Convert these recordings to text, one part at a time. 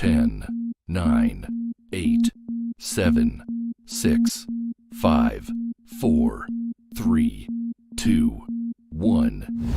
10, 9, 8, 7, 6, 5, 4, 3, 2, 1.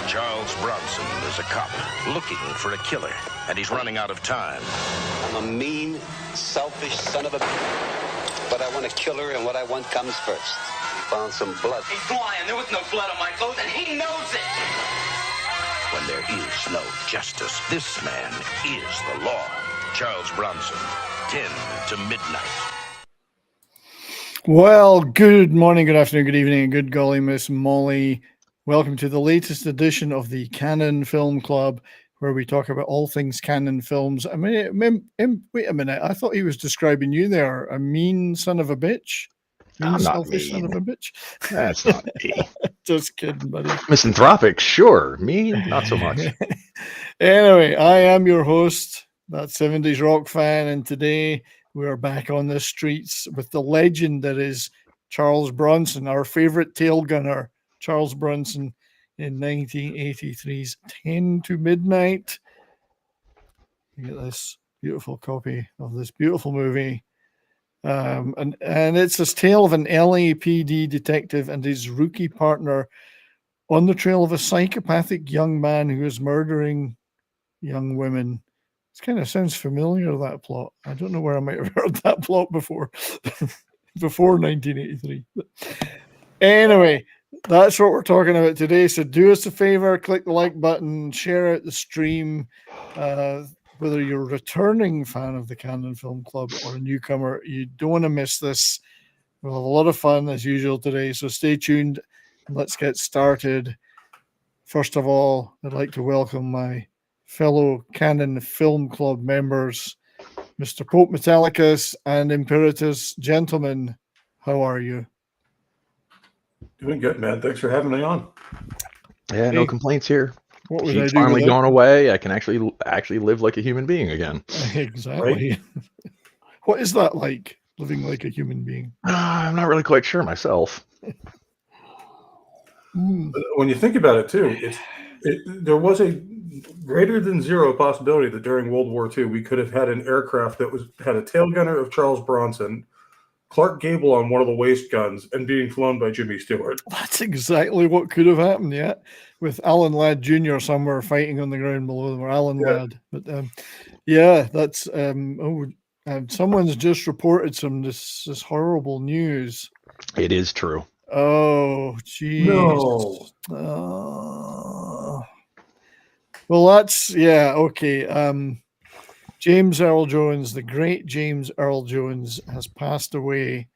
Charles Bronson is a cop looking for a killer, and he's running out of time. I'm a mean, selfish son of a... But I want a killer, and what I want comes first. We found some blood. He's lying. There was no blood on my clothes, and he knows it. When there is no justice, this man is the law. Charles Bronson, 10 to midnight. Well, good morning, good afternoon, good evening, and good golly, Miss Molly. Welcome to the latest edition of the Canon Film Club, where we talk about all things Canon films. I mean, wait a minute. I thought he was describing you there, a mean son of a bitch. Mean, selfish son of a bitch. That's not me. Just kidding, buddy. Misanthropic, sure. Me, not so much. Anyway, I am your host, That 70s Rock Fan, and today we are back on the streets with the legend that is Charles Bronson, our favorite tail gunner. Charles Bronson in 1983's 10 to Midnight. You get this beautiful copy of this beautiful movie. And it's this tale of an LAPD detective and his rookie partner on the trail of a psychopathic young man who is murdering young women. It kind of sounds familiar, that plot. I don't know where I might have heard that plot before, before 1983. Anyway, that's what we're talking about today. So do us a favor, click the like button, share out the stream. Whether you're a returning fan of the Canon Film Club or a newcomer, you don't want to miss this. We'll have a lot of fun as usual today. So stay tuned and let's get started. First of all, I'd like to welcome my fellow Canon Film Club members, Mr. Pope Metallicus and Imperatus. Gentlemen, how are you? Doing good, man. Thanks for having me on. Yeah, no complaints here. What would She's I do finally without... gone away. I can actually live like a human being again. Exactly. Right? What is that like, living like a human being? I'm not really quite sure myself. When you think about it, too, there was a greater than zero possibility that during World War II we could have had an aircraft that had a tail gunner of Charles Bronson, Clark Gable on one of the waist guns, and being flown by Jimmy Stewart. That's exactly what could have happened, yeah. With Alan Ladd Jr. somewhere fighting on the ground below them, or Alan Ladd. But yeah, that's someone's just reported this horrible news. It is true. Oh, geez. No. Well, that's okay. James Earl Jones, the great James Earl Jones, has passed away.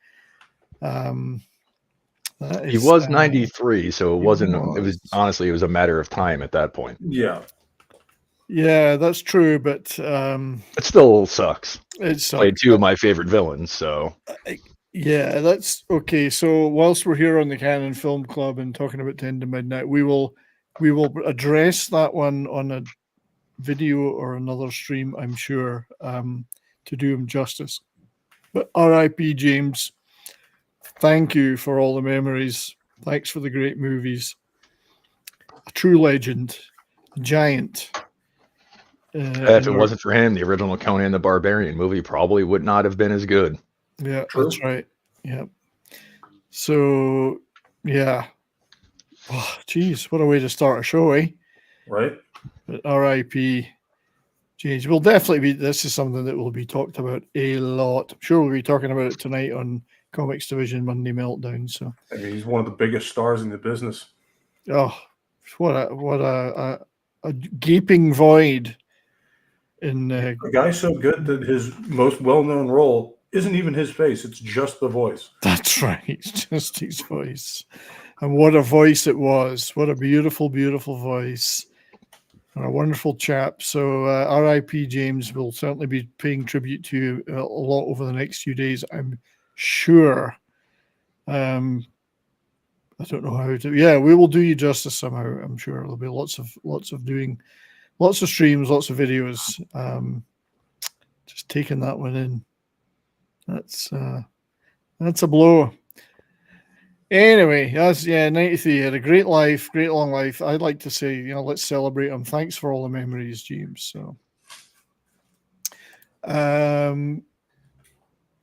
He was 93, so it wasn't. It was honestly, it was a matter of time at that point. Yeah. Yeah, that's true, but It still sucks. it's Played two of my favorite villains, so yeah, that's okay. So whilst we're here on the Canon Film Club and talking about 10 to Midnight, we will address that one on a video or another stream, I'm sure, to do him justice. But R.I.P. James, thank you for all the memories. Thanks for the great movies. A true legend, a giant. if it wasn't for him, the original Conan the Barbarian movie probably would not have been as good. Yeah, that's right. Yeah. So, yeah. Oh, geez, what a way to start a show, eh? Right. But R.I.P. James. We'll definitely be. This is something that will be talked about a lot. I'm sure we'll be talking about it tonight on Comics Division Monday Meltdown. So, I mean, he's one of the biggest stars in the business. oh, what a gaping void. A guy so good that his most well-known role isn't even his face; it's just the voice. That's right, just his voice. And what a voice it was! What a beautiful, beautiful voice. And a wonderful chap. So, R.I.P. James. Will certainly be paying tribute to you a lot over the next few days, I'm sure. I don't know how to. Yeah, we will do you justice somehow. I'm sure there'll be lots of streams, lots of videos. Just taking that one in. That's a blow. Anyway, 93. Had a great life, great long life. I'd like to say, let's celebrate him. Thanks for all the memories, James. So,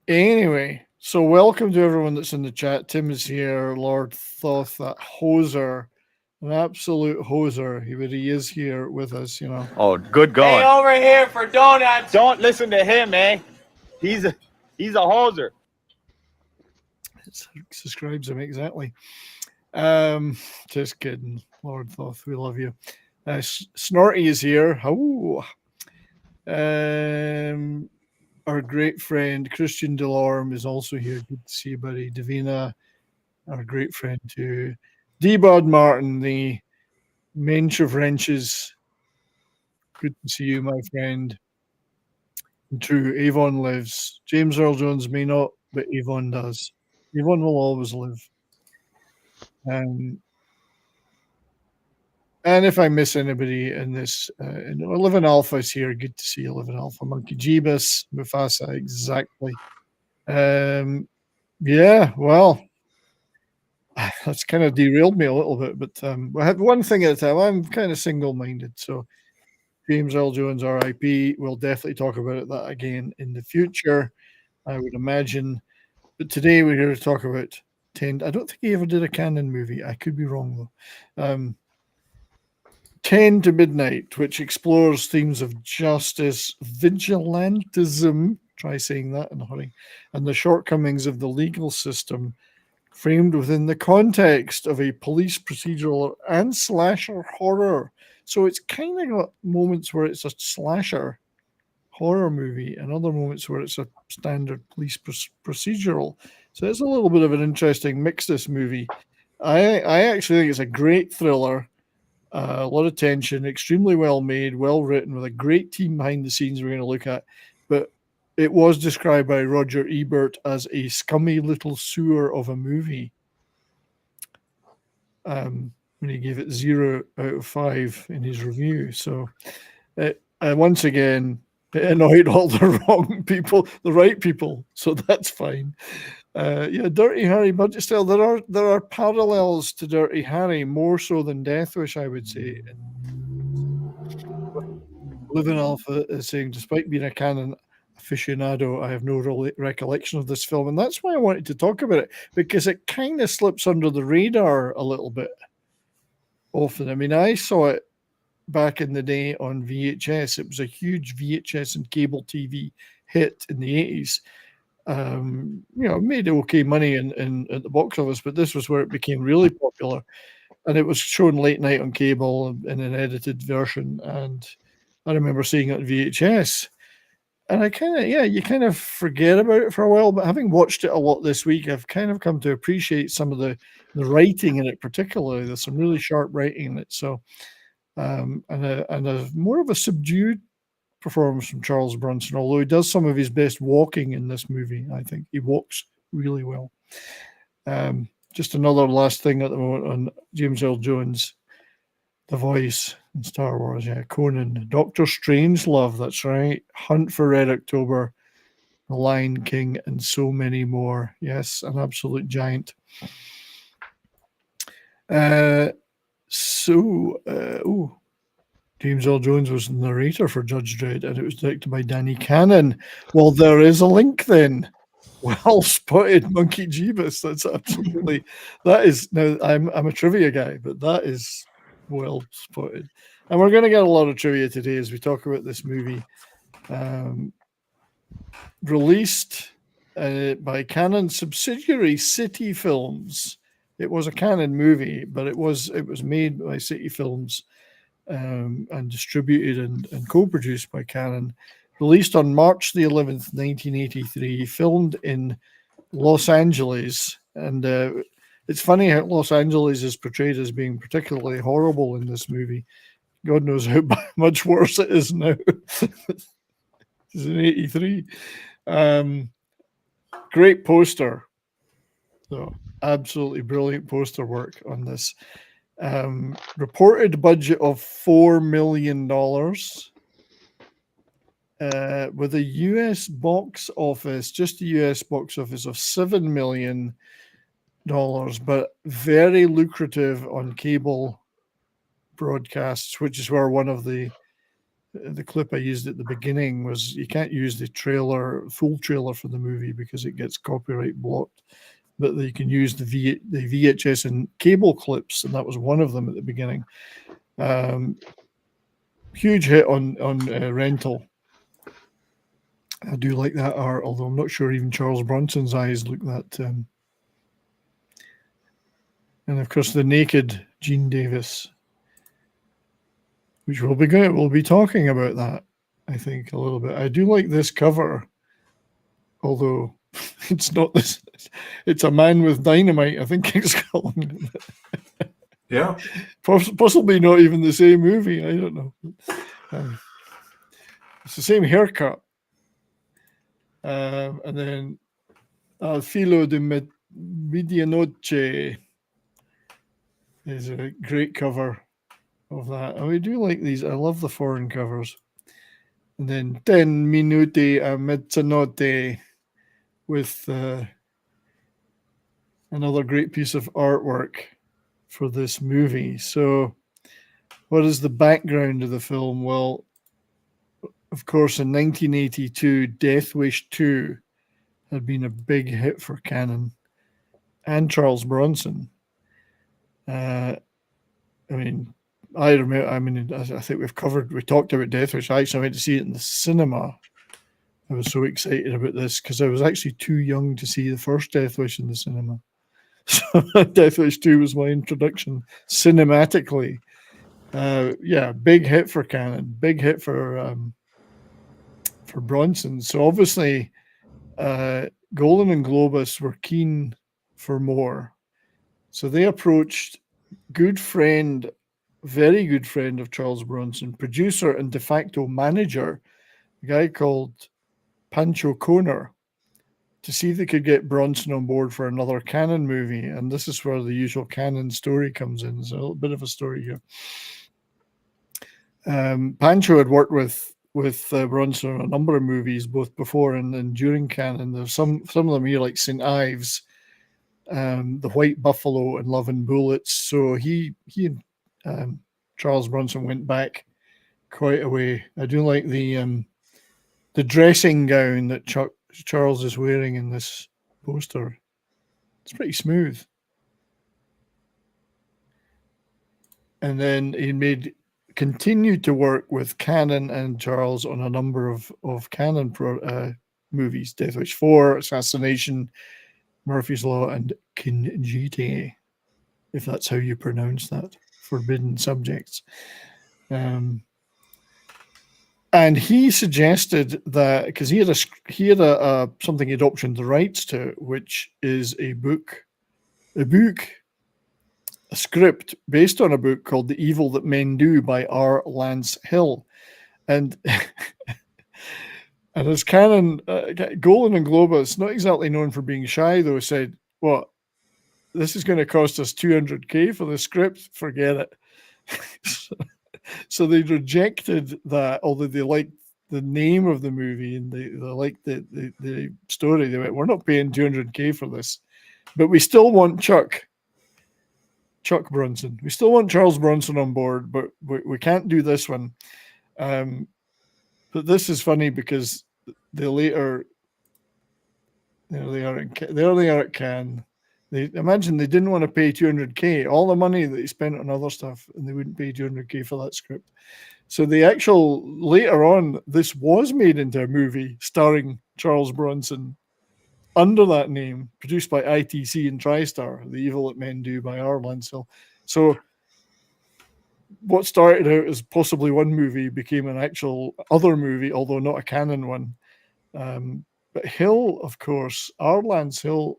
anyway, so welcome to everyone that's in the chat. Tim is here. Lord Thoth, that hoser, an absolute hoser. He is here with us. Oh, good going. Hey, over here for donuts. Don't listen to him, eh? He's a hoser. It describes him exactly. Just kidding, Lord Thoth. We love you. Snorty is here. Oh. Our great friend Christian Delorme is also here. Good to see you, buddy. Davina, our great friend too. D-Bod Martin, the Mensch of Wrenches. Good to see you, my friend. And true, Avon lives. James Earl Jones may not, but Avon does. Avon will always live. And if I miss anybody in this, Living Alpha is here. Good to see you, Living Alpha. Monkey Jeebus, Mufasa, exactly. Yeah, well, that's kind of derailed me a little bit, but I have one thing at a time. I'm kind of single-minded, so James Earl Jones, R.I.P. We'll definitely talk about that again in the future, I would imagine. But today we're here to talk about 10. I don't think he ever did a canon movie. I could be wrong, though. 10 to Midnight, which explores themes of justice, vigilantism, try saying that in a hurry, and the shortcomings of the legal system, framed within the context of a police procedural and slasher horror. So it's kind of got moments where it's a slasher horror movie and other moments where it's a standard police procedural. So it's a little bit of an interesting mix, this movie. I actually think it's a great thriller. A lot of tension, extremely well made, well written, with a great team behind the scenes we're going to look at. But it was described by Roger Ebert as a scummy little sewer of a movie. When he gave it 0 out of 5 in his review. So once again, it annoyed all the wrong people, the right people. So that's fine. Dirty Harry budget style. There are parallels to Dirty Harry, more so than Death Wish, I would say. Living Alpha is saying, despite being a canon aficionado, I have no recollection of this film, and that's why I wanted to talk about it, because it kind of slips under the radar a little bit often. I mean, I saw it back in the day on VHS. It was a huge VHS and cable TV hit in the 80s. Made okay money in at the box office, but this was where it became really popular, and it was shown late night on cable in an edited version. And I remember seeing it on VHS, and you kind of forget about it for a while. But having watched it a lot this week, I've kind of come to appreciate some of the writing in it. Particularly, there's some really sharp writing in it. So and a more of a subdued performance from Charles Bronson, although he does some of his best walking in this movie. I think he walks really well. Just another last thing at the moment on James Earl Jones, the voice in Star Wars. Yeah, Conan, Doctor Strangelove. That's right. Hunt for Red October, The Lion King, and so many more. Yes, an absolute giant. James Earl Jones was the narrator for Judge Dredd, and it was directed by Danny Cannon. Well, there is a link then. Well spotted, Monkey Jeebus. That's absolutely, that is, now I'm a trivia guy, but that is well spotted. And we're going to get a lot of trivia today as we talk about this movie. Released by Canon subsidiary City Films. It was a Canon movie, but it was made by City Films and distributed and co-produced by Canon. Released on March the 11th, 1983, filmed in Los Angeles. And it's funny how Los Angeles is portrayed as being particularly horrible in this movie. God knows how much worse it is now. It's in 83. Great poster. So absolutely brilliant poster work on this. Reported budget of $4 million. With a US box office, just a US box office of $7 million, but very lucrative on cable broadcasts, which is where one of the clip I used at the beginning was, you can't use the full trailer for the movie because it gets copyright blocked, but you can use the VHS and cable clips, and that was one of them at the beginning. Huge hit on rental. I do like that art, although I'm not sure even Charles Bronson's eyes look that. And of course, the naked Gene Davis, which we'll be talking about that, I think, a little bit. I do like this cover, although it's not this. It's a man with dynamite, I think it's called. Yeah. Possibly not even the same movie. I don't know. It's the same haircut. And then Al Filo de Medianoche is a great cover of that. And we do like these. I love the foreign covers. And then 10 Minuti a Mezzanotte with another great piece of artwork for this movie. So what is the background of the film? Well, of course, in 1982, Death Wish 2 had been a big hit for Canon and Charles Bronson. I think we talked about Death Wish. I actually went to see it in the cinema. I was so excited about this because I was actually too young to see the first Death Wish in the cinema. So Death Wish 2 was my introduction cinematically. Big hit for Canon, big hit for Bronson. So obviously, Golan and Globus were keen for more. So they approached very good friend of Charles Bronson, producer and de facto manager, a guy called Pancho Conner, to see if they could get Bronson on board for another Canon movie. And this is where the usual Canon story comes in. There's a little bit of a story here. Pancho had worked with Bronson on a number of movies, both before and during Canon. There's some of them here, like St. Ives, The White Buffalo, and Love and Bullets. So he and Charles Bronson went back quite a way. I do like the dressing gown that Charles is wearing in this poster. It's pretty smooth. And then he continued to work with Canon and Charles on a number of Canon movies: Death Wish 4, Assassination, Murphy's Law, and Kinjite, if that's how you pronounce that. Forbidden Subjects. And he suggested that, because he had something he'd optioned the rights to, which is a book a script based on a book called The Evil That Men Do by R. Lance Hill. And and as canon, Golan and Globus, not exactly known for being shy, though, said, "What? This is going to cost us $200K for the script? Forget it." So they rejected that, although they liked the name of the movie and they liked the story. They went, "We're not paying $200K for this, but we still want Chuck Bronson. We still want Charles Bronson on board, but we can't do this one." But this is funny because they later, there they are at Cannes. They imagine they didn't want to pay $200K, all the money that they spent on other stuff, and they wouldn't pay $200K for that script. So the actual, later on, this was made into a movie starring Charles Bronson under that name, produced by ITC and TriStar, The Evil That Men Do by R. Lance Hill. So what started out as possibly one movie became an actual other movie, although not a canon one. But Hill, of course, R. Lance Hill,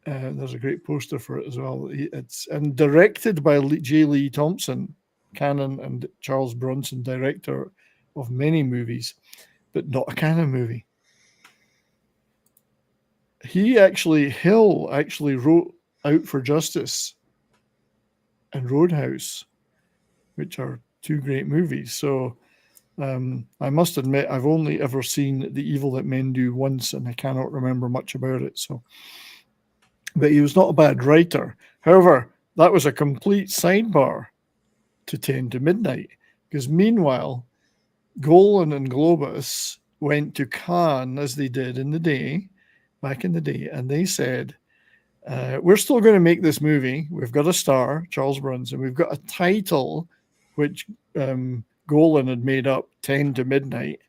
there's a great poster for it as well. It's and directed by J. Lee Thompson, canon and Charles Bronson, director of many movies, but not a canon movie. Hill actually wrote Out for Justice and Roadhouse, which are two great movies. So I must admit, I've only ever seen The Evil That Men Do once, and I cannot remember much about it. So, but he was not a bad writer. However, that was a complete sidebar to 10 to Midnight, because meanwhile, Golan and Globus went to Cannes, as they did back in the day, and they said, we're still going to make this movie. We've got a star, Charles Bronson. We've got a title, which Golan had made up, 10 to Midnight.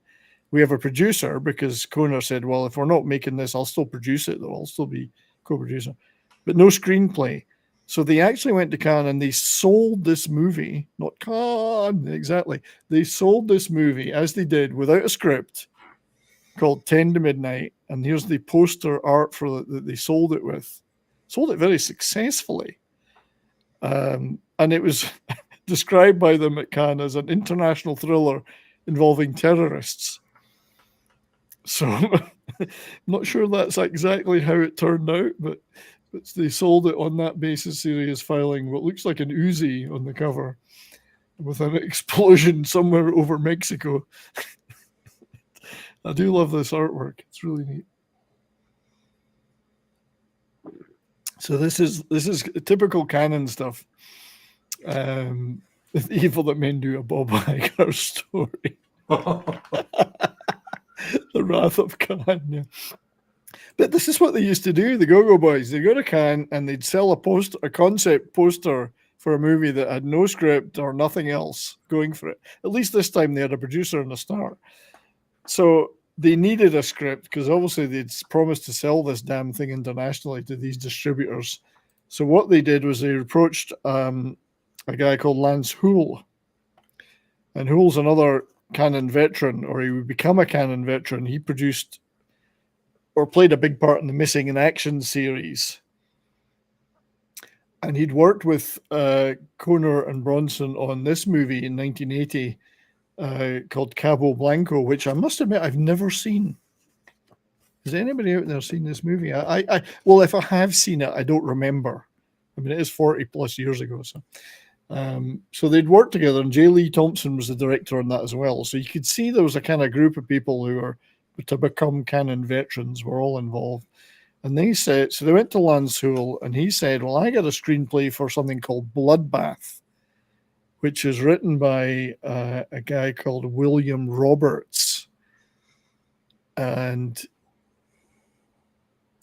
We have a producer, because Conner said, well, if we're not making this, I'll still produce it, though. I'll still be co-producer. But no screenplay. So they actually went to Cannes and they sold this movie, not Cannes, exactly. They sold this movie, as they did, without a script, called 10 to Midnight. And here's the poster art for that they sold it with. Sold it very successfully. And it was described by them at Cannes as an international thriller involving terrorists. So I'm not sure that's exactly how it turned out, but they sold it on that basis. Serious filing what looks like an Uzi on the cover with an explosion somewhere over Mexico. I do love this artwork. It's really neat. So this is typical canon stuff. The Evil That Men Do, a Bob Iger story. The Wrath of Khan. Yeah. But this is what they used to do. The Go-Go Boys. They'd go to Cannes and they'd sell a concept poster for a movie that had no script or nothing else going for it. At least this time they had a producer and a star. So they needed a script because obviously they'd promised to sell this damn thing internationally to these distributors. So what they did was they approached a guy called Lance Houle. And Houle's another canon veteran, or he would become a canon veteran. He produced or played a big part in the Missing in Action series. And he'd worked with Conner and Bronson on this movie in 1980 called Cabo Blanco, which I must admit I've never seen. Has anybody out there seen this movie? Well, if I have seen it, I don't remember. I mean, it is 40 plus years ago. So they'd worked together, and J. Lee Thompson was the director on that as well. So you could see there was a kind of group of people who were to become canon veterans were all involved. And they said, so they went to Lance Houle, and he said, well, I got a screenplay for something called Bloodbath, which is written by a guy called William Roberts. And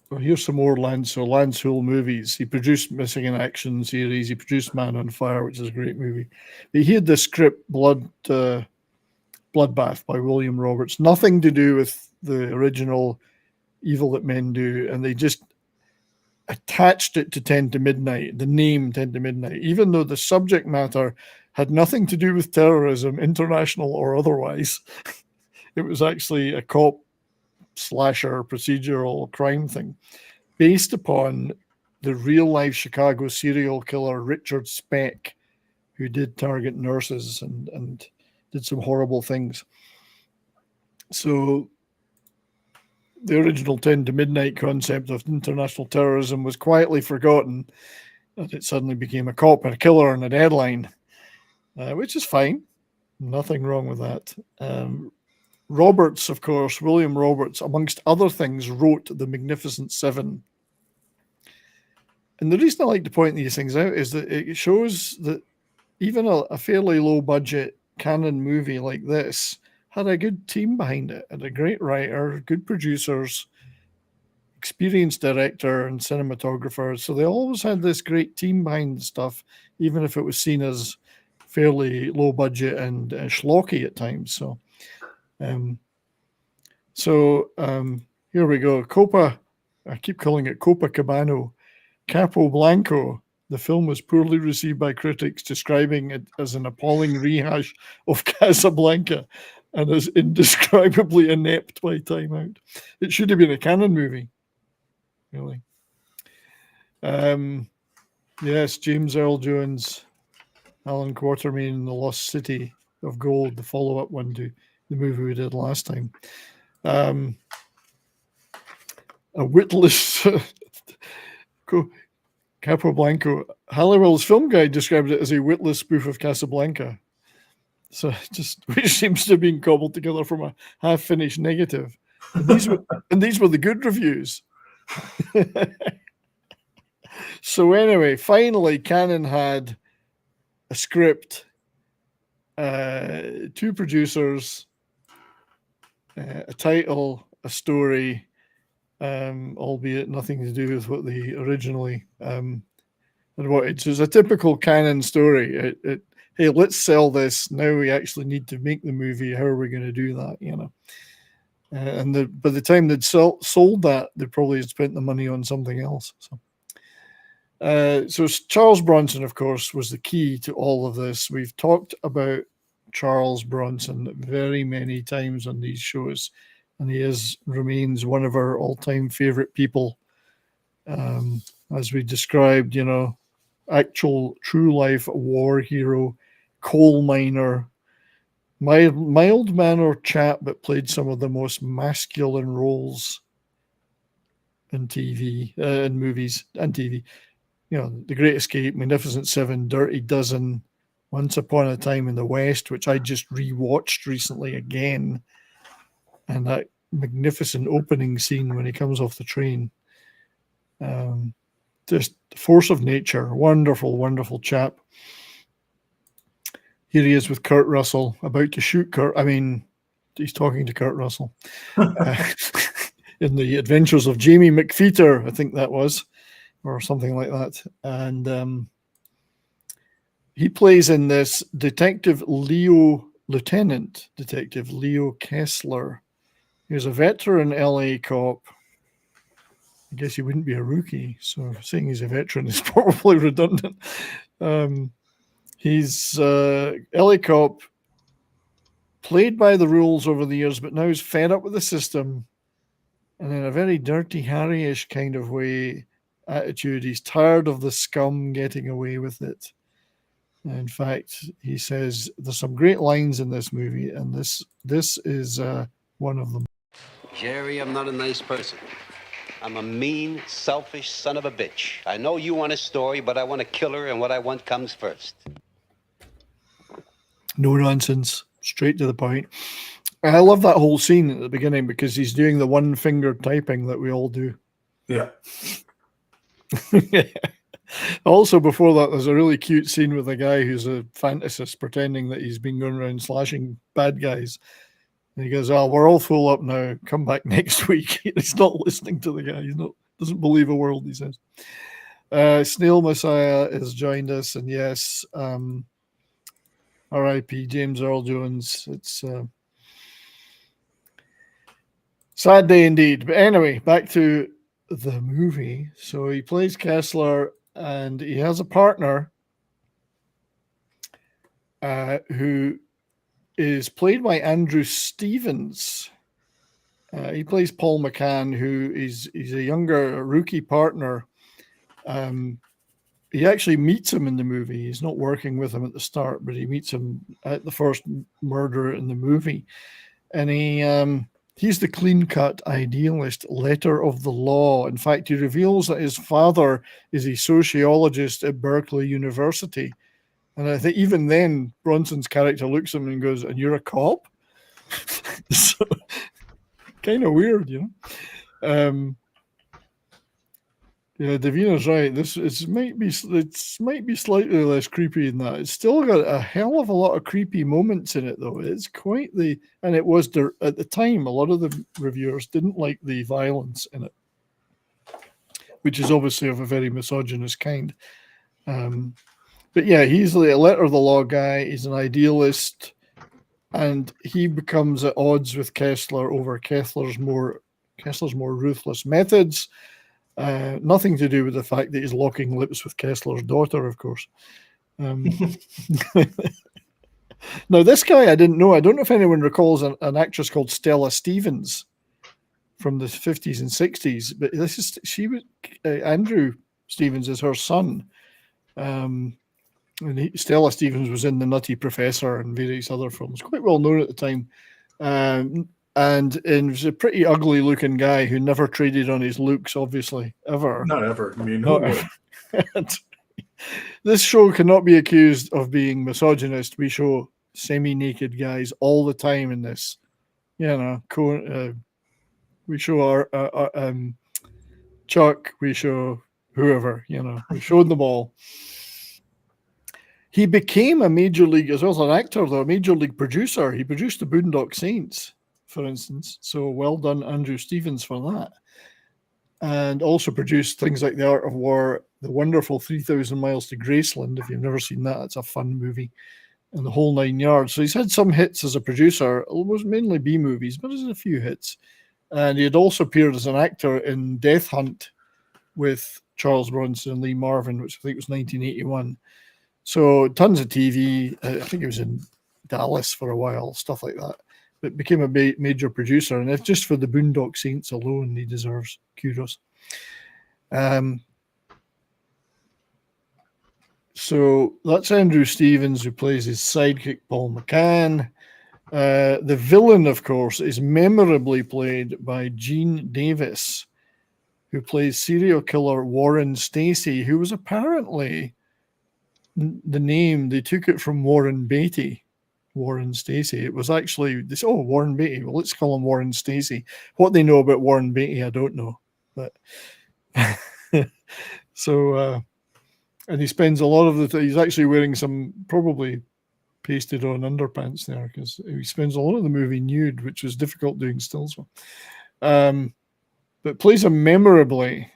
well, here's some more Lance Houle movies. He produced Missing in Action series. He produced Man on Fire, which is a great movie. But he had the script Bloodbath by William Roberts. Nothing to do with the original Evil That Men Do. And they just attached it to 10 to Midnight, the name 10 to Midnight, even though the subject matter had nothing to do with terrorism, international or otherwise. It was actually a cop slasher procedural crime thing based upon the real-life Chicago serial killer Richard Speck, who did target nurses and did some horrible things. So the original 10 to midnight concept of international terrorism was quietly forgotten, and it suddenly became a cop and a killer and a deadline, which is fine. Nothing wrong with that. Roberts, of course, William Roberts, amongst other things, wrote The Magnificent Seven. And the reason I like to point these things out is that it shows that even a fairly low-budget canon movie like this had a good team behind it, and a great writer, good producers, experienced director and cinematographer. So they always had this great team behind stuff, even if it was seen as fairly low budget and schlocky at times. So here we go. Copa, I keep calling it Copacabana, Capo Blanco. The film was poorly received by critics, describing it as an appalling rehash of Casablanca and as indescribably inept by Time Out. It should have been a canon movie, really. Yes, James Earl Jones, Alan Quatermain, The Lost City of Gold, the follow-up one to the movie we did last time. A witless Capoblanco. Halliwell's film guide described it as a witless spoof of Casablanca. So which seems to have been cobbled together from a half-finished negative. And these were the good reviews. So anyway, finally, Cannon had a script, two producers, a title, a story, albeit nothing to do with what they originally had wanted. So it's a typical Cannon story. Hey, let's sell this. Now we actually need to make the movie. How are we going to do that? And by the time they'd sold that, they probably had spent the money on something else. So Charles Bronson, of course, was the key to all of this. We've talked about Charles Bronson very many times on these shows, and he remains one of our all-time favorite people. As we described, actual true-life war hero, coal miner, mild-mannered chap, but played some of the most masculine roles in TV, in movies and TV. The Great Escape, Magnificent Seven, Dirty Dozen, Once Upon a Time in the West, which I just rewatched recently again, and that magnificent opening scene when he comes off the train. Just force of nature, wonderful, wonderful chap. Here he is with Kurt Russell, about to shoot Kurt. I mean, he's talking to Kurt Russell in The Adventures of Jamie McFeeter, I think that was, or something like that. And he plays in this Lieutenant Detective Leo Kessler. He was a veteran LA cop. I guess he wouldn't be a rookie, so saying he's a veteran is probably redundant. He's LA cop, played by the rules over the years, but now he's fed up with the system, and in a very Dirty Harry-ish kind of attitude, he's tired of the scum getting away with it. In fact, he says there's some great lines in this movie, and this is one of them. Jerry, I'm not a nice person. I'm a mean, selfish son of a bitch. I know you want a story, but I want to kill her, and what I want comes first. No nonsense, straight to the point. I love that whole scene at the beginning because he's doing the one-finger typing that we all do. Yeah. Also, before that, there's a really cute scene with a guy who's a fantasist pretending that he's been going around slashing bad guys. And he goes, we're all full up now. Come back next week. He's not listening to the guy. Doesn't believe a word he says. Snail Messiah has joined us. And yes, R.I.P. James Earl Jones. It's sad day indeed. But anyway, back to the movie. So he plays Kessler, and he has a partner who is played by Andrew Stevens. He plays Paul McCann, who is a younger rookie partner He actually meets him in the movie. He's not working with him at the start, but he meets him at the first murder in the movie. And he's the clean-cut idealist, letter of the law. In fact, he reveals that his father is a sociologist at Berkeley University. And I think even then, Bronson's character looks at him and goes, "And you're a cop?" So, kind of weird, you know. Yeah, Davina's right. It might be slightly less creepy than that. It's still got a hell of a lot of creepy moments in it, though. It's quite and it was at the time. A lot of the reviewers didn't like the violence in it, which is obviously of a very misogynist kind. But yeah, he's the letter of the law guy. He's an idealist, and he becomes at odds with Kessler over Kessler's more ruthless methods. Nothing to do with the fact that he's locking lips with Kessler's daughter, of course. Now, this guy I didn't know. I don't know if anyone recalls an actress called Stella Stevens from the 50s and 60s, but Andrew Stevens is her son. Stella Stevens was in The Nutty Professor and various other films, quite well known at the time. And he was a pretty ugly looking guy who never traded on his looks, obviously, ever. Not ever. I mean, this show cannot be accused of being misogynist. We show semi-naked guys all the time in this. You know, we show our Chuck, we show whoever, you know, we showed them all. He became a major league, as well as an actor, though, a major league producer. He produced the Boondock Saints, for instance. So well done, Andrew Stevens, for that. And also produced things like The Art of War, the wonderful 3,000 Miles to Graceland. If you've never seen that, it's a fun movie. And the whole 9 yards. So he's had some hits as a producer. It was mainly B movies, but there's a few hits. And he had also appeared as an actor in Death Hunt with Charles Bronson and Lee Marvin, which I think was 1981. So tons of TV. I think he was in Dallas for a while, stuff like that. But became a major producer. And if just for the Boondock Saints alone, he deserves kudos. So that's Andrew Stevens, who plays his sidekick, Paul McCann. The villain, of course, is memorably played by Gene Davis, who plays serial killer Warren Stacy, who was apparently the name, they took it from Warren Beatty. Warren Stacy. It was actually this. Oh, Warren Beatty. Well, let's call him Warren Stacy. What they know about Warren Beatty, I don't know. But so, and he spends a lot of he's actually wearing some probably pasted on underpants there because he spends a lot of the movie nude, which was difficult doing stills with. But plays him memorably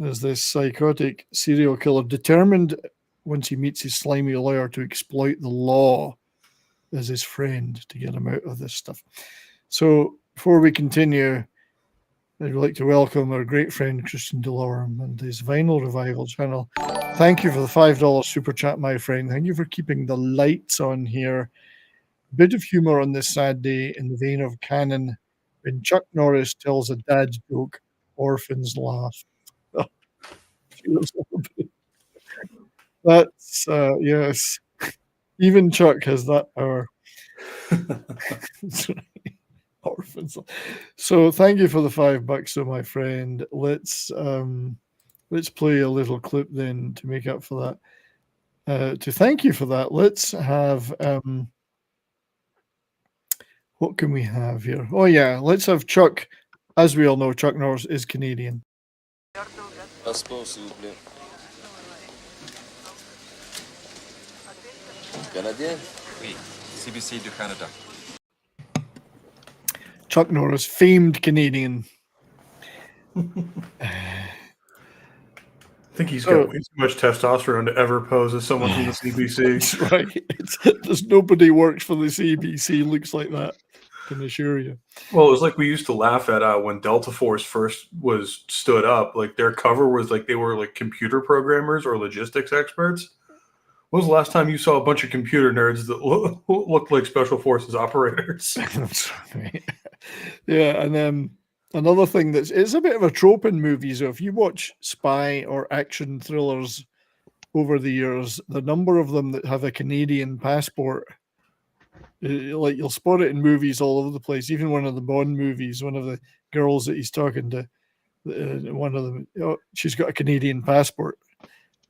as this psychotic serial killer, determined once he meets his slimy lawyer to exploit the law as his friend to get him out of this stuff. So before we continue, I'd like to welcome our great friend Christian DeLorme and his Vinyl Revival channel. Thank you for the $5 super chat, my friend. Thank you for keeping the lights on here. Bit of humor on this sad day in the vein of Canon. When Chuck Norris tells a dad joke, orphans laugh. That's yes. Even Chuck has that power. Orphans. So thank you for the $5, so my friend. Let's play a little clip then to make up for that. To thank you for that, let's have what can we have here? Oh yeah, let's have Chuck. As we all know, Chuck Norris is Canadian. Canadien? Oui, CBC du Canada. Chuck Norris, famed Canadian. I think he's got way too much testosterone to ever pose as someone from the CBC. That's right. There's nobody works for the CBC looks like that, I can assure you. Well, it was like we used to laugh at when Delta Force first was stood up. Like their cover was like they were like computer programmers or logistics experts. When was the last time you saw a bunch of computer nerds that looked like Special Forces operators? That's right. Yeah, and then another thing it's a bit of a trope in movies. So if you watch spy or action thrillers over the years, the number of them that have a Canadian passport, like you'll spot it in movies all over the place. Even one of the Bond movies, one of the girls that he's talking to, one of them, she's got a Canadian passport.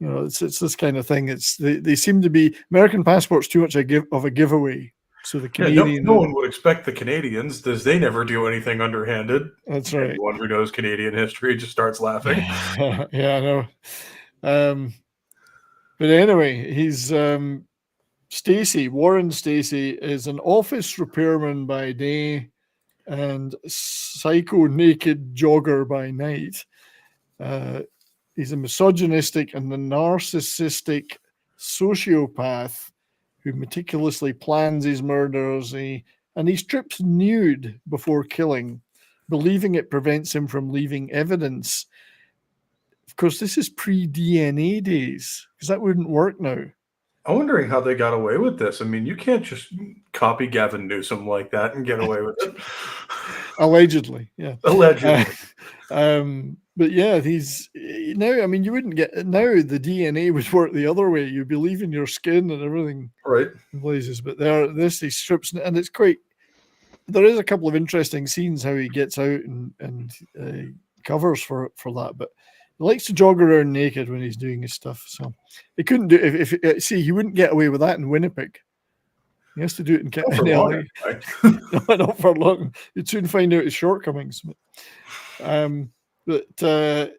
It's this kind of thing. They seem to be American passports too much of a giveaway. So the Canadian, no one would expect the Canadians, as they never do anything underhanded. That's right. Anyone who knows Canadian history just starts laughing. Yeah, I know. But anyway, he's Warren Stacy is an office repairman by day and psycho naked jogger by night. He's a misogynistic and a narcissistic sociopath who meticulously plans his murders, and he strips nude before killing, believing it prevents him from leaving evidence. Of course, this is pre-DNA days, because that wouldn't work now. I'm wondering how they got away with this. I mean, you can't just copy Gavin Newsom like that and get away with it. Allegedly, yeah. Allegedly. But yeah, he's now. I mean, you wouldn't get now. The DNA would work the other way. You'd be leaving your skin and everything, right? In places. But he strips, and it's quite. There is a couple of interesting scenes how he gets out and covers for that, but he likes to jog around naked when he's doing his stuff. So he couldn't do if see he wouldn't get away with that in Winnipeg. He has to do it in LA. Not for long. You'd soon find out his shortcomings. But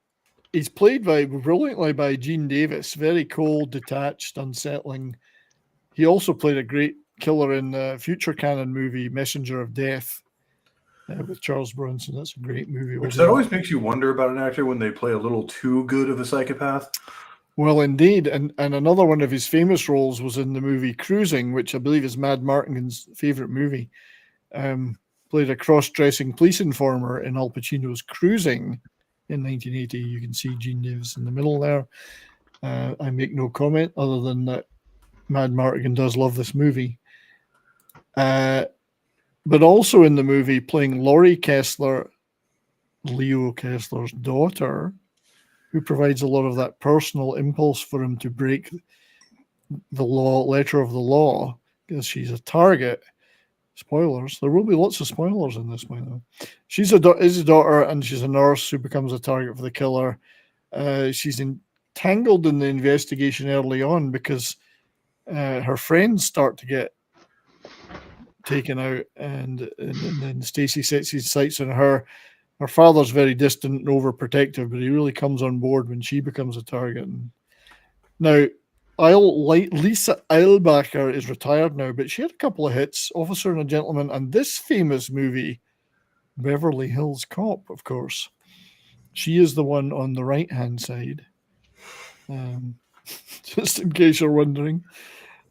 he's played brilliantly by Gene Davis. Very cold, detached, unsettling. He also played a great killer in the future canon movie Messenger of Death with Charles Bronson. That's a great movie. Which that always makes you wonder about an actor when they play a little too good of a psychopath. Well, indeed. And another one of his famous roles was in the movie Cruising, which I believe is Mad Martin's favorite movie. Played a cross-dressing police informer in Al Pacino's Cruising in 1980. You can see Gene Davis in the middle there. I make no comment other than that Mad Martin does love this movie. But also in the movie, playing Laurie Kessler, Leo Kessler's daughter, who provides a lot of that personal impulse for him to break the letter of the law, because she's a target. Spoilers. There will be lots of spoilers in this, by the way. She's his daughter, and she's a nurse who becomes a target for the killer. She's entangled in the investigation early on because her friends start to get taken out, and then Stacy sets his sights on her. Her father's very distant and overprotective, but he really comes on board when she becomes a target. Now, Lisa Eilbacher is retired now, but she had a couple of hits, Officer and a Gentleman, and this famous movie, Beverly Hills Cop, of course. She is the one on the right-hand side, just in case you're wondering.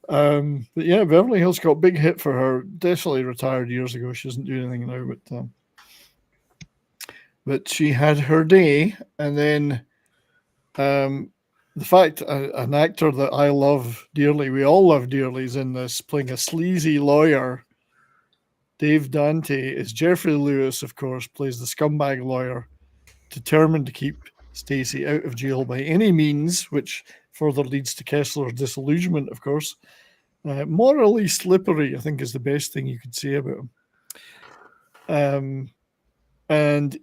But yeah, Beverly Hills Cop, big hit for her. Definitely retired years ago. She doesn't do anything now, but she had her day. And then the fact an actor that I love dearly, we all love dearly, is in this, playing a sleazy lawyer. Dave Dante is Jeffrey Lewis, of course, plays the scumbag lawyer, determined to keep Stacy out of jail by any means, which further leads to Kessler's disillusionment, of course. Morally slippery, I think, is the best thing you could say about him. And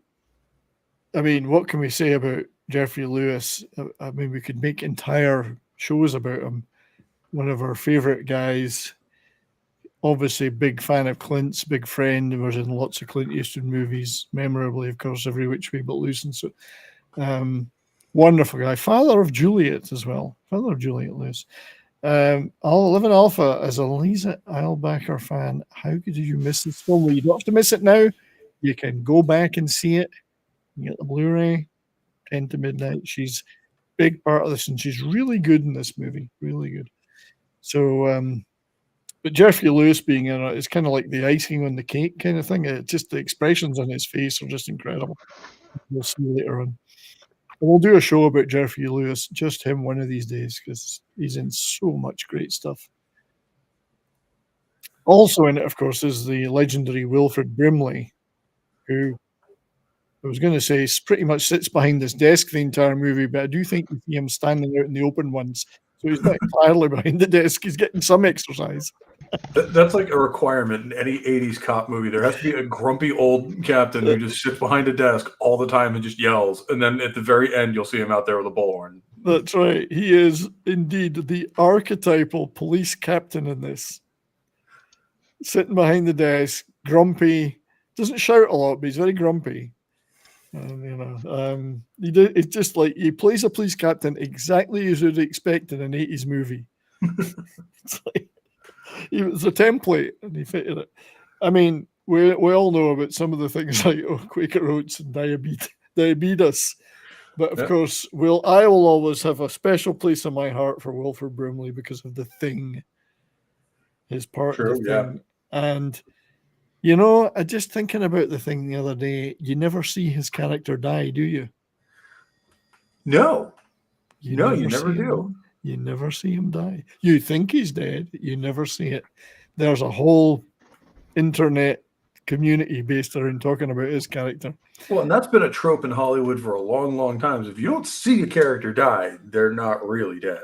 I mean, what can we say about Jeffrey Lewis? I mean, we could make entire shows about him. One of our favorite guys. Obviously, big fan of Clint's, big friend. He was in lots of Clint Eastwood movies, memorably, of course, Every Which Way But Loose. And so, wonderful guy. Father of Juliet as well. Father of Juliet Lewis. I'll Live in Alpha as a Lisa Eilbacher fan. How did you miss this film? Well, you don't have to miss it now. You can go back and see it. You get the Blu-ray, 10 to midnight. She's a big part of this, and she's really good in this movie. Really good. So, but Jeffrey Lewis being in it is kind of like the icing on the cake kind of thing. It's just the expressions on his face are just incredible. We'll see later on. We'll do a show about Jeffrey Lewis, just him one of these days, because he's in so much great stuff. Also in it, of course, is the legendary Wilfred Brimley, who I was going to say, pretty much sits behind his desk the entire movie, but I do think you see him standing out in the open ones. So he's not entirely behind the desk. He's getting some exercise. That's like a requirement in any 80s cop movie. There has to be a grumpy old captain who just sits behind a desk all the time and just yells. And then at the very end, you'll see him out there with a bullhorn. That's right. He is indeed the archetypal police captain in this. Sitting behind the desk, grumpy, doesn't shout a lot, but he's very grumpy. It's just like he plays a police captain exactly as you'd expect in an 80s movie. It's like he was a template and he fitted it. I mean, we all know about some of the things like Quaker Oats and diabetes. But of course, I will always have a special place in my heart for Wilford Brimley because of The Thing. His part of The Thing. And I just thinking about The Thing the other day, you never see his character die, do you? No. You never do. You never see him die. You think he's dead. You never see it. There's a whole internet community based around talking about his character. Well, and that's been a trope in Hollywood for a long, long time. If you don't see a character die, they're not really dead.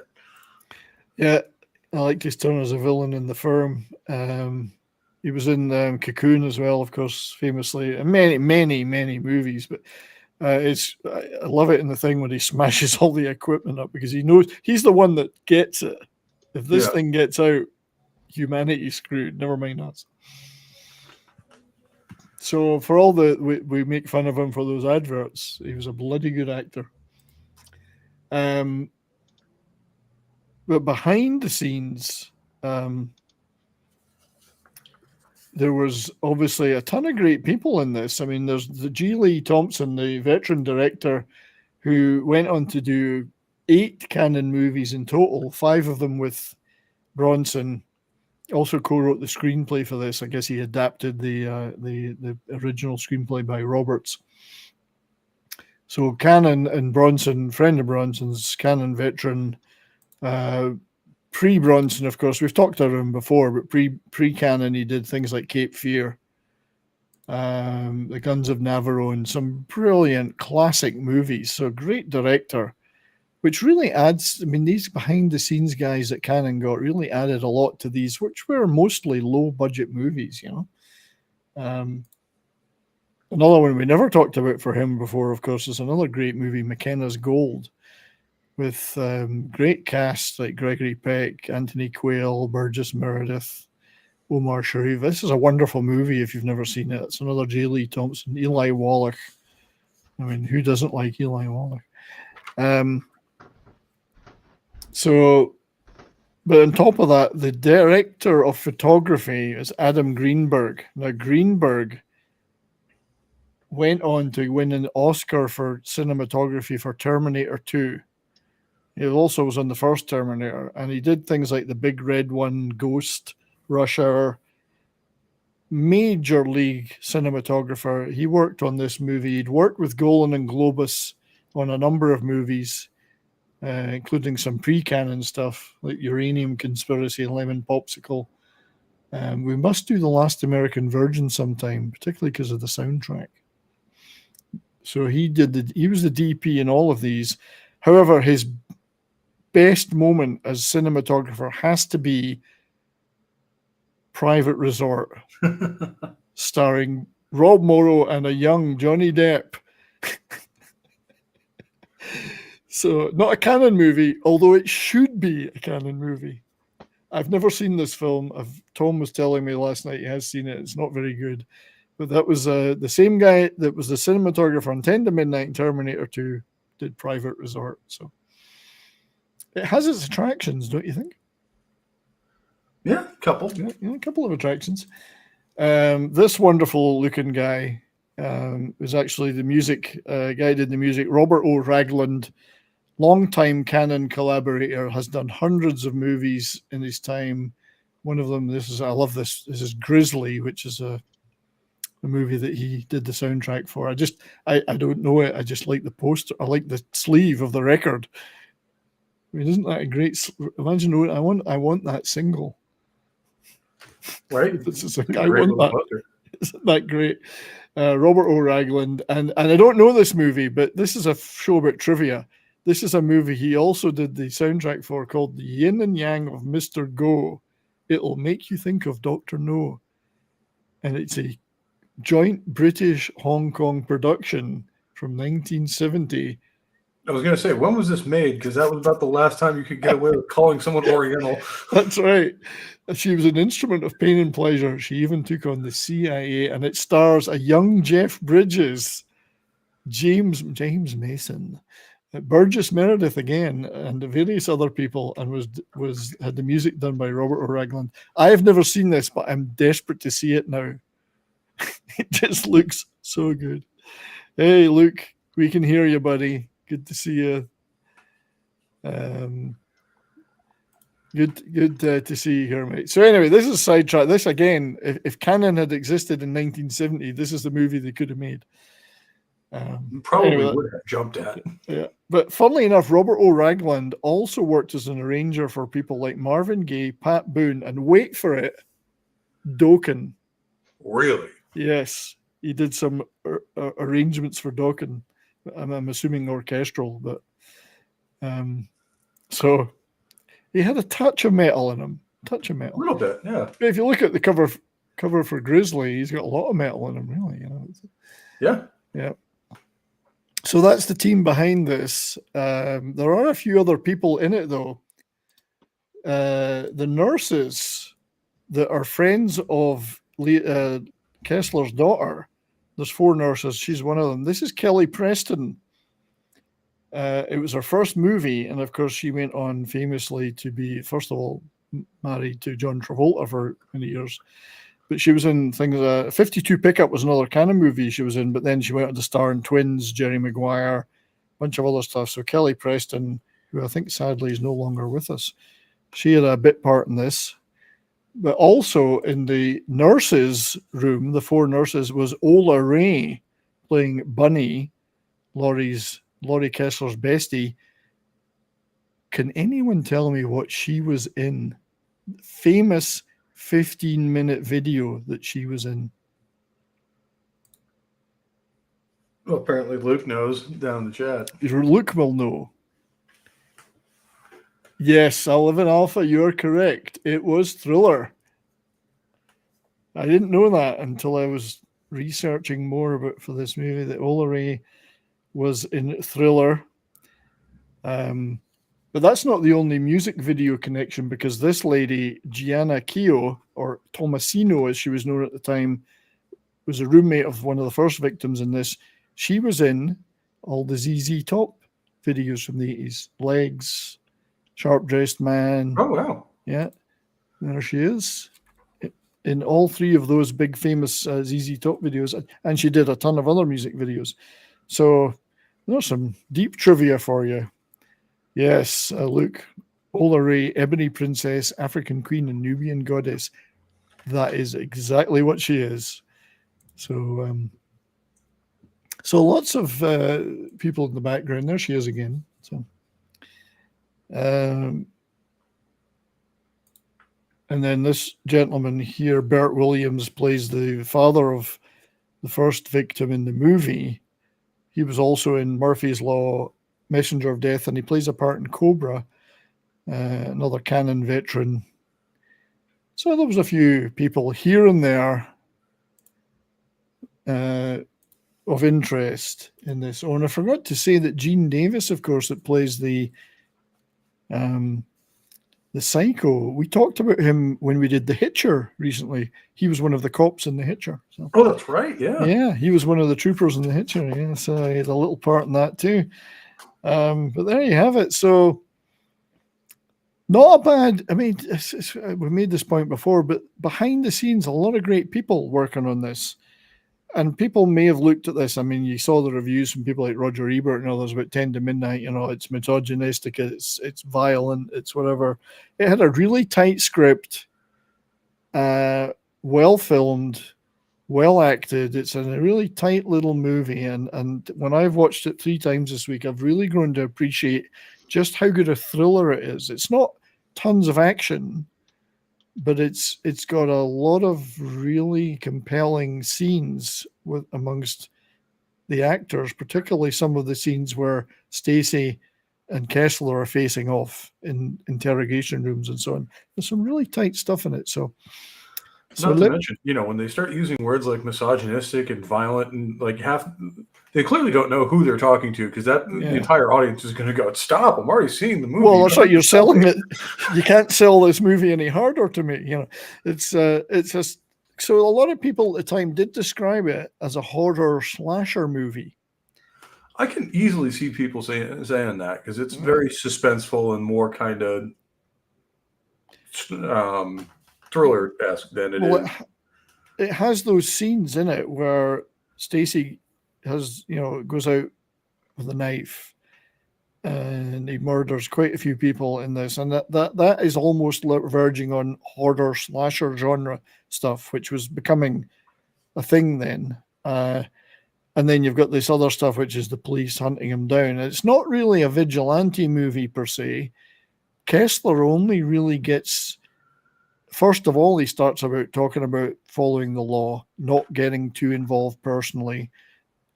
Yeah, I liked his turn as a villain in The Firm. He was in Cocoon as well, of course, famously, and many, many, many movies. But I love it in The Thing when he smashes all the equipment up because he knows he's the one that gets it. If this thing gets out, humanity's screwed. Never mind us. So for all we make fun of him for those adverts, he was a bloody good actor. But behind the scenes, there was obviously a ton of great people in this. I mean, there's the G. Lee Thompson, the veteran director, who went on to do 8 Cannon movies in total, 5 of them with Bronson. Also co-wrote the screenplay for this. I guess he adapted the original screenplay by Roberts. So Cannon and Bronson, friend of Bronson's, Cannon veteran. Pre-Bronson, of course, we've talked about him before, but pre-Cannon, he did things like Cape Fear, The Guns of Navarone, and some brilliant classic movies. So great director, which really adds, I mean, these behind-the-scenes guys that Cannon got really added a lot to these, which were mostly low-budget movies, Another one we never talked about for him before, of course, is another great movie, McKenna's Gold, with great cast like Gregory Peck, Anthony Quayle, Burgess Meredith, Omar Sharif. This is a wonderful movie if you've never seen it. It's another J. Lee Thompson, Eli Wallach. I mean, who doesn't like Eli Wallach? But on top of that, the director of photography is Adam Greenberg. Now, Greenberg went on to win an Oscar for cinematography for Terminator 2. He also was on the first Terminator, and he did things like The Big Red One, Ghost, Rush Hour. Major league cinematographer. He worked on this movie. He'd worked with Golan and Globus on a number of movies, including some pre-canon stuff like Uranium Conspiracy and Lemon Popsicle. We must do The Last American Virgin sometime, particularly because of the soundtrack. So he was the DP in all of these. However, his best moment as cinematographer has to be Private Resort, starring Rob Morrow and a young Johnny Depp. So, not a Cannon movie, although it should be a Cannon movie. I've never seen this film. Tom was telling me last night he has seen it. It's not very good. But that was the same guy that was the cinematographer on 10 to Midnight and Terminator 2 did Private Resort. So it has its attractions, don't you think? Yeah, a couple. Yeah, a couple of attractions. This wonderful looking guy was actually the music guy who did the music. Robert O. Ragland, longtime Cannon collaborator, has done hundreds of movies in his time. One of them, I love this. This is Grizzly, which is a movie that he did the soundtrack for. I don't know it. I just like the poster. I like the sleeve of the record. I mean, isn't that a great? Imagine, I want that single. Right. I want that. Isn't that great? Robert O. Ragland, and I don't know this movie, but this is a show about trivia. This is a movie he also did the soundtrack for called The Yin and Yang of Mr. Go. It'll make you think of Dr. No. And it's a joint British-Hong Kong production from 1970. I was going to say, when was this made? Because that was about the last time you could get away with calling someone Oriental. That's right. She was an instrument of pain and pleasure. She even took on the CIA, and it stars a young Jeff Bridges, James Mason, Burgess Meredith again, and various other people, and had the music done by Robert O. Ragland. I have never seen this, but I'm desperate to see it now. It just looks so good. Hey, Luke, we can hear you, buddy. Good to see you. Good to see you here, mate. So anyway, this is sidetrack. This again, if Canon had existed in 1970, this is the movie they could have made. Probably anyway, would have jumped at. Yeah, but funnily enough, Robert O. Ragland also worked as an arranger for people like Marvin Gaye, Pat Boone, and wait for it, Dokken. Really? Yes, he did some arrangements for Dokken. I'm assuming orchestral, but so he had a touch of metal in him. A little bit, yeah. But if you look at the cover for Grizzly, he's got a lot of metal in him, really. You know. Yeah. So that's the team behind this. There are a few other people in it, though. The nurses that are friends of Kessler's daughter. There's 4 nurses. She's one of them. This is Kelly Preston. It was her first movie, and of course, she went on famously to be, first of all, married to John Travolta for many years. But she was in things. 52 Pickup was another kind of movie she was in, but then she went on to star in Twins, Jerry Maguire, a bunch of other stuff. So Kelly Preston, who I think sadly is no longer with us, she had a bit part in this. But also in the nurses' room, the 4 nurses, was Ola Ray playing Bunny, Laurie Kessler's bestie. Can anyone tell me what she was in? Famous 15-minute video that she was in. Well, apparently Luke knows down in the chat. Luke will know. Yes, I live in Alpha. You're correct. It was Thriller. I didn't know that until I was researching more for this movie that Ola Ray was in Thriller. But that's not the only music video connection, because this lady, Gianna Keogh, or Tomasino as she was known at the time, was a roommate of one of the first victims in this. She was in all the ZZ Top videos from the 80s. Legs, Sharp Dressed Man. Oh, wow. Yeah, there she is. In all 3 of those big famous ZZ Top videos. And she did a ton of other music videos. So there's some deep trivia for you. Yes, Luke, Ola Ray, Ebony Princess, African Queen, and Nubian Goddess. That is exactly what she is. So, so lots of people in the background. There she is again. So, and then this gentleman here, Bert Williams, plays the father of the first victim in the movie. He was also in Murphy's Law, Messenger of Death, and he plays a part in Cobra, another Canon veteran. So there was a few people here and there of interest in this. Oh, and I forgot to say that Gene Davis, of course, that plays the Psycho. We talked about him when we did The Hitcher recently. He was one of the cops in The Hitcher. So. Oh, that's right. Yeah. Yeah, he was one of the troopers in The Hitcher. Yeah, so he had a little part in that too. But there you have it. So not a bad, I mean, we made this point before, but behind the scenes, a lot of great people working on this. And people may have looked at this. I mean, you saw the reviews from people like Roger Ebert and others about 10 to Midnight. You know, it's misogynistic, it's violent, it's whatever. It had a really tight script, well filmed, well acted. It's a really tight little movie. And when I've watched it 3 times this week, I've really grown to appreciate just how good a thriller it is. It's not tons of action, but it's got a lot of really compelling scenes amongst the actors, particularly some of the scenes where Stacy and Kessler are facing off in interrogation rooms and so on. There's some really tight stuff in it. So Not to mention, when they start using words like misogynistic and violent and like they clearly don't know who they're talking to, because the entire audience is going to go, stop, I'm already seeing the movie. Well, that's right. You're selling it. You can't sell this movie any harder to me. It's just, so a lot of people at the time did describe it as a horror slasher movie. I can easily see people saying that, because it's very suspenseful and more kind of thriller-esque than it is. It has those scenes in it where Stacy goes out with a knife and he murders quite a few people in this, and that is almost verging on horror slasher genre stuff, which was becoming a thing then. And then you've got this other stuff, which is the police hunting him down. It's not really a vigilante movie per se. Kessler only really gets, first of all, he starts about talking about following the law, not getting too involved personally.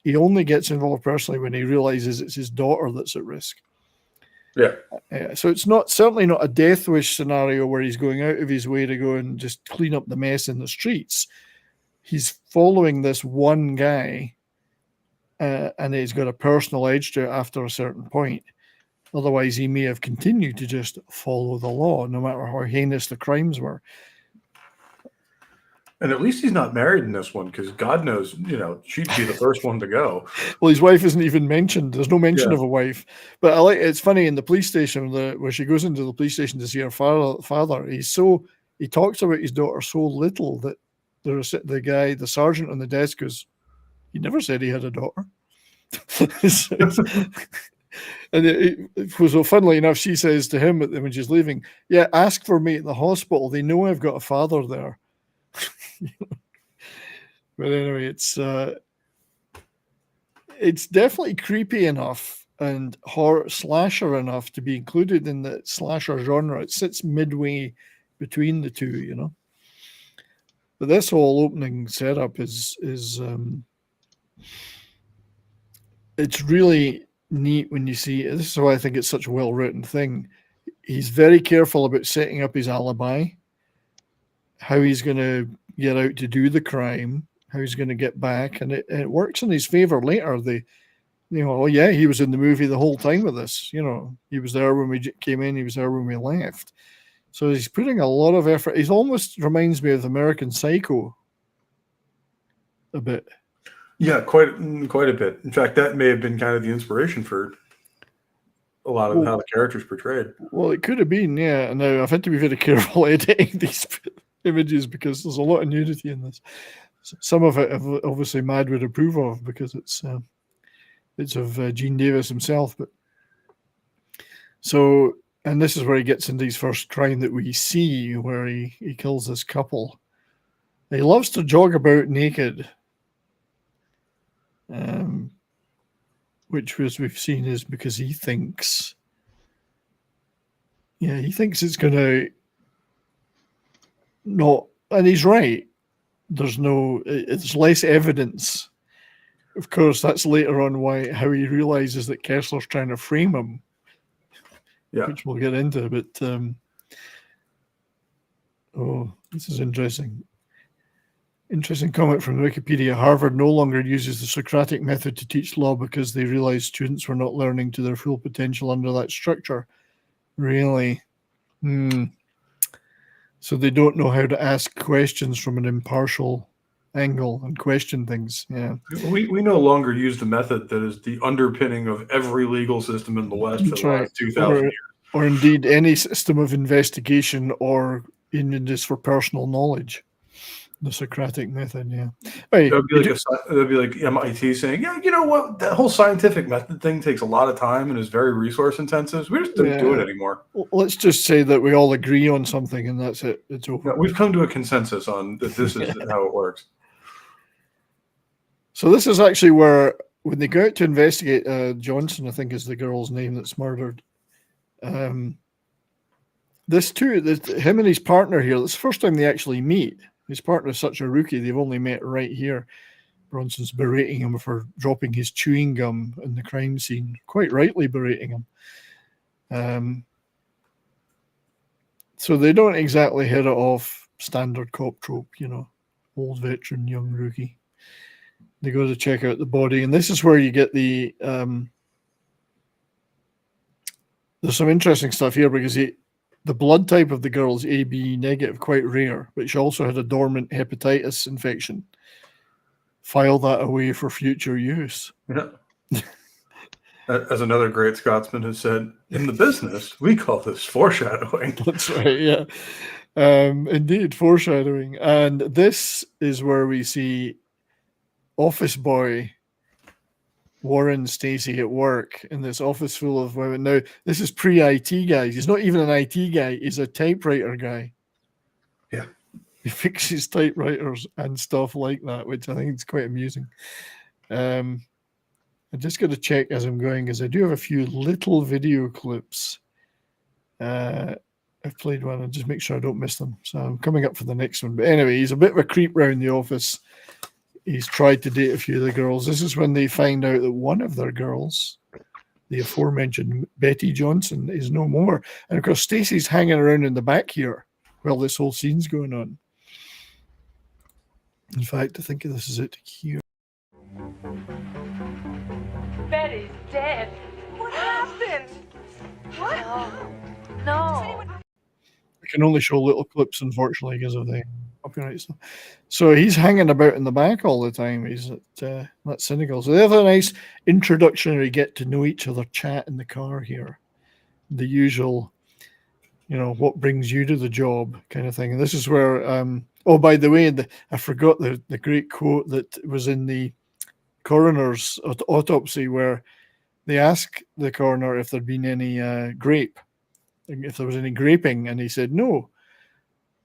He only gets involved personally when he realizes it's his daughter that's at risk. Yeah. So it's certainly not a death wish scenario where he's going out of his way to go and just clean up the mess in the streets. He's following this one guy, and he's got a personal edge to it after a certain point. Otherwise, he may have continued to just follow the law, no matter how heinous the crimes were. And at least he's not married in this one, because God knows, she'd be the first one to go. Well, his wife isn't even mentioned. There's no mention of a wife. But it's funny in the police station where she goes into the police station to see her father. He talks about his daughter so little that the sergeant on the desk goes, he never said he had a daughter. And so funnily enough, she says to him when she's leaving, yeah, ask for me at the hospital. They know I've got a father there. But anyway, it's definitely creepy enough and horror slasher enough to be included in the slasher genre. It sits midway between the two, But this whole opening setup is it's really neat when you see it. This is why I think it's such a well-written thing. He's very careful about setting up his alibi, how he's going to get out to do the crime, how he's going to get back, and it works in his favor later. He was in the movie the whole time with us. He was there when we came in, he was there when we left. So he's putting a lot of effort. He almost reminds me of American Psycho a bit. Yeah, quite a bit. In fact, that may have been kind of the inspiration for a lot of how the character's portrayed. Well, it could have been, yeah. Now, I've had to be very careful editing these images because there's a lot of nudity in this. Some of it, obviously, Mad would approve of because it's of Gene Davis himself. But so, and this is where he gets into his first crime that we see, where he kills this couple. He loves to jog about naked. Which we've seen is because he thinks it's going to not, and he's right. It's less evidence. Of course, that's later on how he realizes that Kessler's trying to frame him, which we'll get into. But this is interesting. Interesting comment from Wikipedia. Harvard no longer uses the Socratic method to teach law because they realized students were not learning to their full potential under that structure. Really? So they don't know how to ask questions from an impartial angle and question things. Yeah. We no longer use the method that is the underpinning of every legal system in the West for the last 2,000 years. Or indeed any system of investigation or even just for personal knowledge. The Socratic method, yeah. Right. That'd be like MIT saying, yeah, you know what? That whole scientific method thing takes a lot of time and is very resource intensive. We just don't do it anymore. Well, let's just say that we all agree on something and that's it. It's over. Yeah, we've come to a consensus on that this is how it works. So this is actually where, when they go out to investigate, Johnson, I think is the girl's name that's murdered. this too, him and his partner here, it's the first time they actually meet. His partner is such a rookie. They've only met right here. Bronson's berating him for dropping his chewing gum in the crime scene, quite rightly berating him. So they don't exactly hit it off, standard cop trope, old veteran, young rookie. They go to check out the body, and this is where you get the there's some interesting stuff here, because the blood type of the girl is AB negative, quite rare, but she also had a dormant hepatitis infection. File that away for future use. Yeah. As another great Scotsman has said, in the business, we call this foreshadowing. That's right, yeah. Indeed, foreshadowing. And this is where we see office boy Warren Stacy at work in this office full of women. Now, this is pre-IT guys. He's not even an IT guy. He's a typewriter guy. Yeah. He fixes typewriters and stuff like that, which I think is quite amusing. I'm just going to check as I'm going, because I do have a few little video clips. I've played one and just make sure I don't miss them. So I'm coming up for the next one. But anyway, he's a bit of a creep round the office. He's tried to date a few of the girls. This is when they find out that one of their girls, the aforementioned Betty Johnson, is no more. And of course, Stacy's hanging around in the back here while this whole scene's going on. In fact, I think this is it here. Betty's dead. What happened? What? No. I can only show little clips, unfortunately, because of the copyright stuff. So he's hanging about in the back all the time. He's at that Senegal. So they have a nice introductory get to know each other chat in the car here. The usual, what brings you to the job kind of thing. And this is where, oh, by the way, I forgot the great quote that was in the coroner's autopsy, where they ask the coroner if there'd been any if there was any graping, and he said no.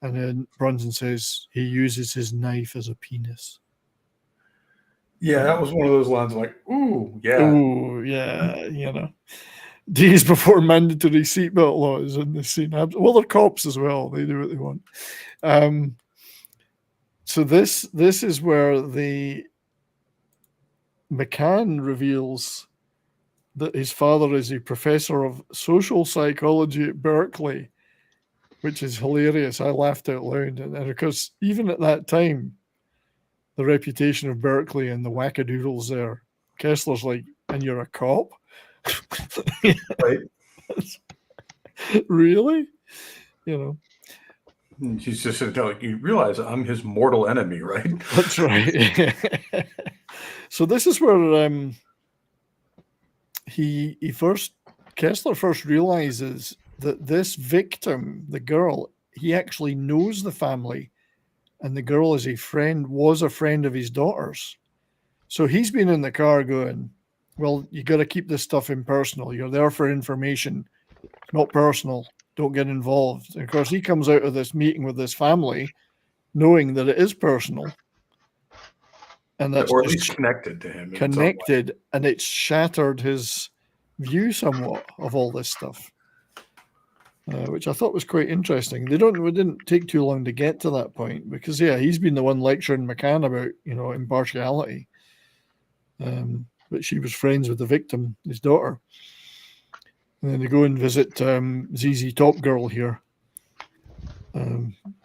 And then Bronson says he uses his knife as a penis. Yeah, that was one of those lines like, ooh, yeah. Ooh, yeah, Days before mandatory seatbelt laws in this scene. Well, they're cops as well. They do what they want. So this is where the McCann reveals that his father is a professor of social psychology at Berkeley, which is hilarious. I laughed out loud. And of course, even at that time, the reputation of Berkeley and the wackadoodles there, Kessler's like, and you're a cop? Right. Really? And she's just like, you realize I'm his mortal enemy, right? That's right. So this is where Kessler first realizes that this victim, the girl, he actually knows the family, and the girl was a friend of his daughter's. So he's been in the car going, well, you got to keep this stuff impersonal. You're there for information, not personal. Don't get involved. And of course, he comes out of this meeting with this family knowing that it is personal. And that's or at least connected to him. Connected, and it's shattered his view somewhat of all this stuff. Which I thought was quite interesting. We didn't take too long to get to that point, because he's been the one lecturing McCann about impartiality. But she was friends with the victim, his daughter. And then they go and visit ZZ Top Girl here,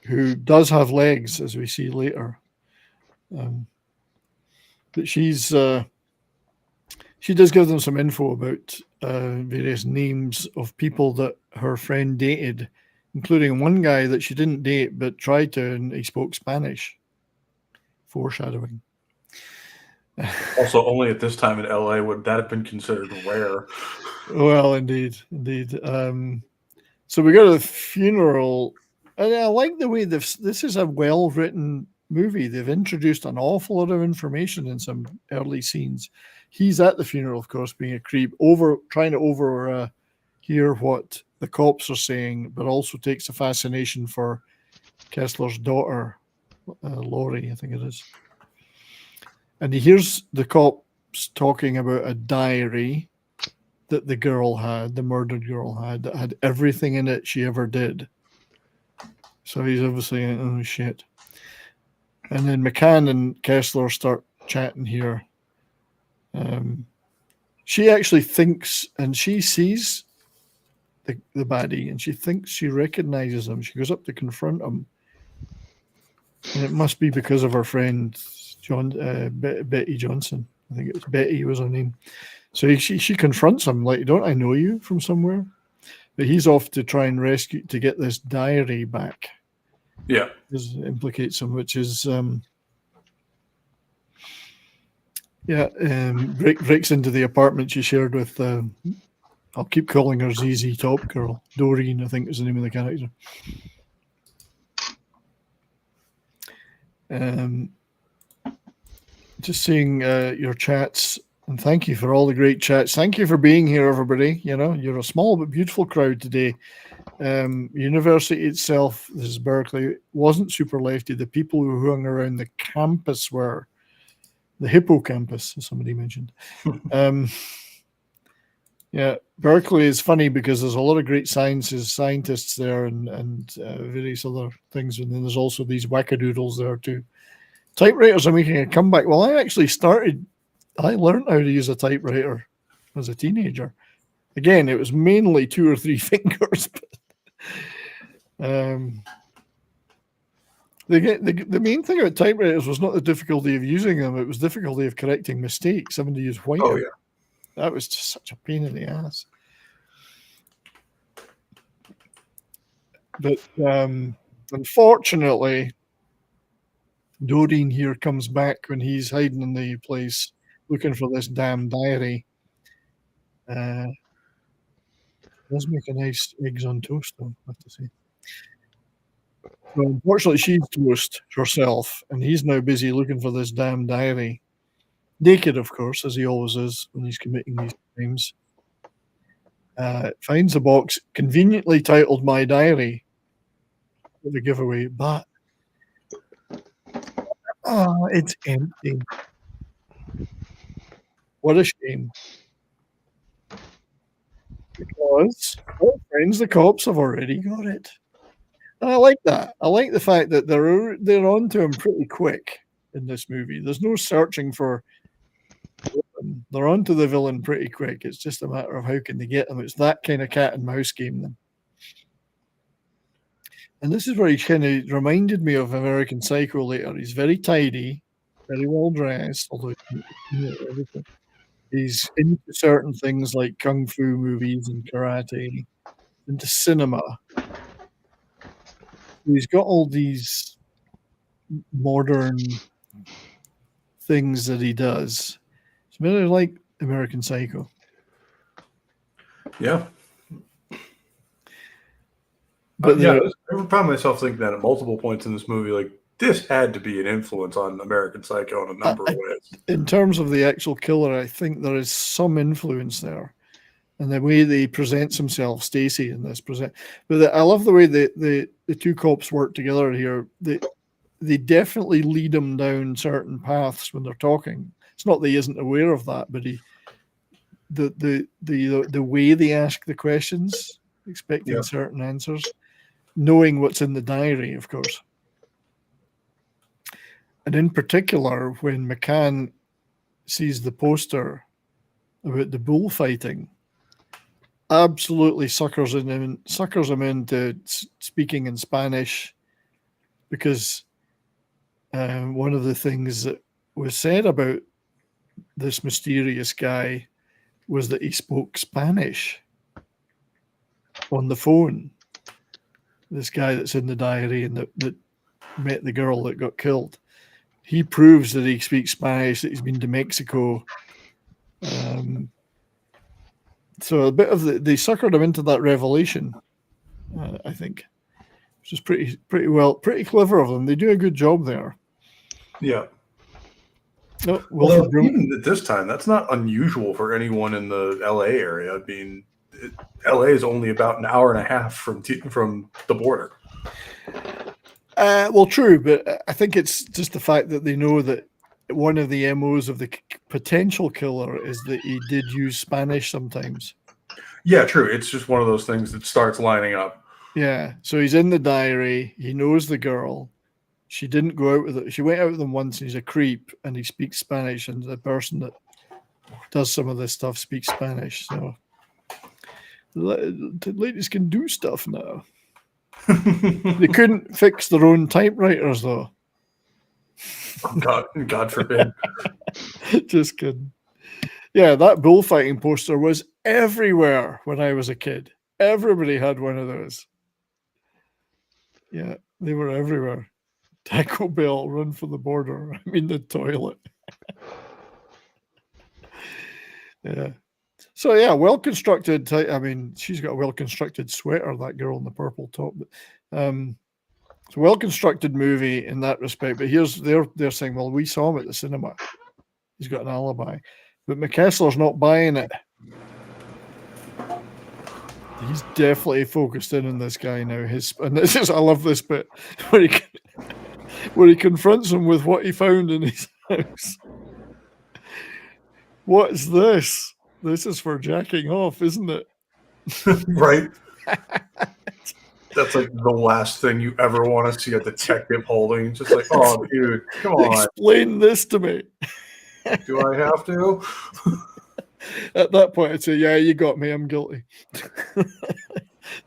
who does have legs, as we see later. But she does give them some info about various names of people that her friend dated, including one guy that she didn't date but tried to, and he spoke Spanish. Foreshadowing. Also, only at this time in LA would that have been considered rare. Well, indeed. So we go to the funeral, and I like the way this is a well-written movie. They've introduced an awful lot of information in some early scenes. He's at the funeral, of course, being a creep, trying to overhear what the cops are saying, but also takes a fascination for Kessler's daughter, Laurie, I think it is. And he hears the cops talking about a diary, that the girl had, the murdered girl had, that had everything in it she ever did. So he's obviously, oh shit. And then McCann and Kessler start chatting here. She actually thinks, and she sees the baddie, and she thinks she recognizes him. She goes up to confront him. And it must be because of her friend, Betty Johnson. I think it was Betty was her name. So she confronts him, like, don't I know you from somewhere? But he's off to try and to get this diary back. Yeah. This implicates him, which is, breaks into the apartment she shared with, I'll keep calling her ZZ Top Girl. Doreen, I think is the name of the character. Just seeing your chats, and thank you for all the great chats. Thank you for being here, everybody. You know, you're a small but beautiful crowd today. University itself, this is Berkeley, wasn't super lefty. The people who hung around the campus were the hippocampus, as somebody mentioned. Yeah, Berkeley is funny because there's a lot of great scientists there and various other things. And then there's also these wackadoodles there too. Typewriters are making a comeback. Well, I learned how to use a typewriter as a teenager. Again, it was mainly 2 or 3 fingers. But, the main thing about typewriters was not the difficulty of using them. It was the difficulty of correcting mistakes. Having to use whiteout. Oh, yeah. That was just such a pain in the ass. But unfortunately, Doreen here comes back when he's hiding in the place looking for this damn diary. Does make a nice eggs on toast, though, I have to say. So unfortunately, she's toast herself, and he's now busy looking for this damn diary. Naked, of course, as he always is when he's committing these crimes. Finds a box conveniently titled "My Diary" with a giveaway, but it's empty. What a shame. Because, well, friends, the cops have already got it. And I like that. I like the fact that they're on to him pretty quick in this movie. There's no searching for villain. They're on to the villain pretty quick. It's just a matter of how can they get them. It's that kind of cat and mouse game then. And this is where he kind of reminded me of American Psycho later. He's very tidy, very well dressed, although everything. He's into certain things like kung fu movies and karate, into cinema. He's got all these modern things that he does. It's really like American Psycho. Yeah. But I found myself thinking that at multiple points in this movie, like, this had to be an influence on American Psycho in a number of ways. In terms of the actual killer, I think there is some influence there. And the way they presents himself, Stacy, in this present. But I love the way the two cops work together here. They definitely lead him down certain paths when they're talking. It's not that he isn't aware of that, but the way they ask the questions, expecting certain answers, knowing what's in the diary, of course. And in particular, when McCann sees the poster about the bullfighting, absolutely suckers him into speaking in Spanish, because one of the things that was said about this mysterious guy was that he spoke Spanish on the phone. This guy that's in the diary and that met the girl that got killed. He proves that he speaks Spanish, that he's been to Mexico. So a bit of they suckered him into that revelation, I think, which is pretty clever of them. They do a good job there. Yeah. Oh, well, even at this time, that's not unusual for anyone in the LA area. I mean, LA is only about an hour and a half from the border. Well, true, but I think it's just the fact that they know that one of the MOs of the potential killer is that he did use Spanish sometimes. Yeah, true. It's just one of those things that starts lining up. Yeah. So he's in the diary. He knows the girl. She didn't go out with it. She went out with him once, and he's a creep, and he speaks Spanish, and the person that does some of this stuff speaks Spanish. So the ladies can do stuff now. They couldn't fix their own typewriters, though. God forbid. Just kidding. Yeah, that bullfighting poster was everywhere when I was a kid. Everybody had one of those. Yeah, they were everywhere. Taco Bell, run for the border. I mean, the toilet. Yeah. So, yeah, well-constructed. I mean, she's got a well-constructed sweater, that girl in the purple top. But, it's a well-constructed movie in that respect. But here's, they're saying, well, we saw him at the cinema. He's got an alibi. But McKessler's not buying it. He's definitely focused in on this guy now. And this is, I love this bit where he confronts him with what he found in his house. What's this? This is for jacking off, isn't it? Right. That's like the last thing you ever want to see a detective holding. Just like, oh, dude, come on. Explain this to me. Do I have to? At that point, I'd say, yeah, you got me. I'm guilty.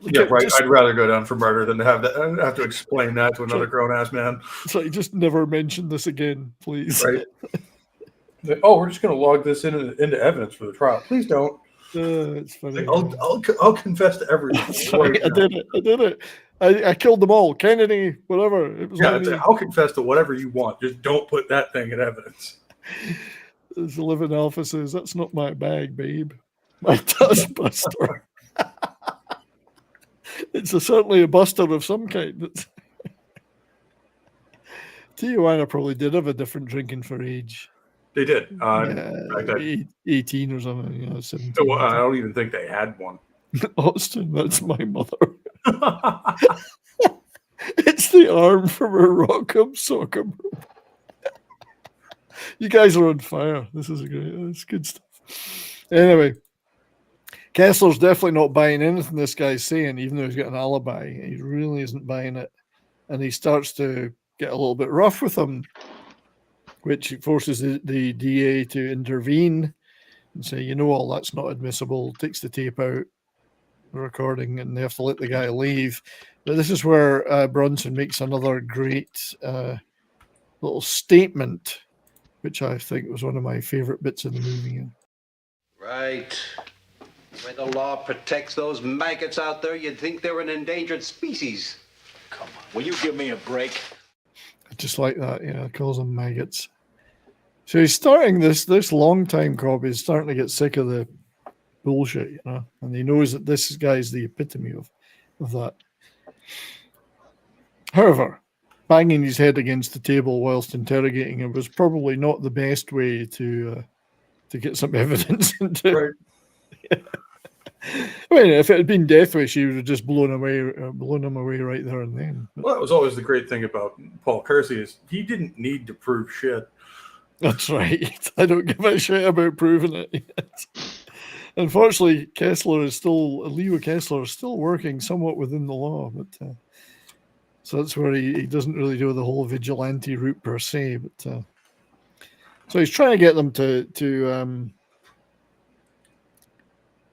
Yeah, right. I'd rather go down for murder than to have to explain that to another grown-ass man. So you just never mention this again, please. Right. Oh, we're just going to log this into evidence for the trial. Please don't. It's funny. I'll confess to everything. Right, I did it. I killed them all. Kennedy, whatever. It was I'll confess to whatever you want. Just don't put that thing in evidence. As the living alpha says, that's not my bag, babe. My dust buster. It's certainly a buster of some kind. Tijuana probably did have a different drinking for age. They did. 18 or something. 17. Well, I don't even think they had one. Austin, that's my mother. It's the arm from a rock'em sock'em. You guys are on fire. This is good stuff. Anyway, Kessler's definitely not buying anything this guy's saying, even though he's got an alibi. He really isn't buying it. And he starts to get a little bit rough with him, which forces the DA to intervene and say, you know, all that's not admissible, takes the tape out, the recording, and they have to let the guy leave. But this is where Bronson makes another great little statement, which I think was one of my favorite bits of the movie. Right. The way the law protects those maggots out there, you'd think they're an endangered species. Come on, will you give me a break? I just like that, calls them maggots. So he's starting this long-time cop is starting to get sick of the bullshit, and he knows that this guy's the epitome of that. However, banging his head against the table whilst interrogating him was probably not the best way to get some evidence into. Right. I mean, if it had been Death Wish, he would have just blown him away right there and then. Well, that was always the great thing about Paul Kersey is he didn't need to prove shit. That's right. I don't give a shit about proving it yet. Unfortunately, Leo Kessler is still working somewhat within the law, but so that's where he doesn't really do the whole vigilante route per se. But so he's trying to get them to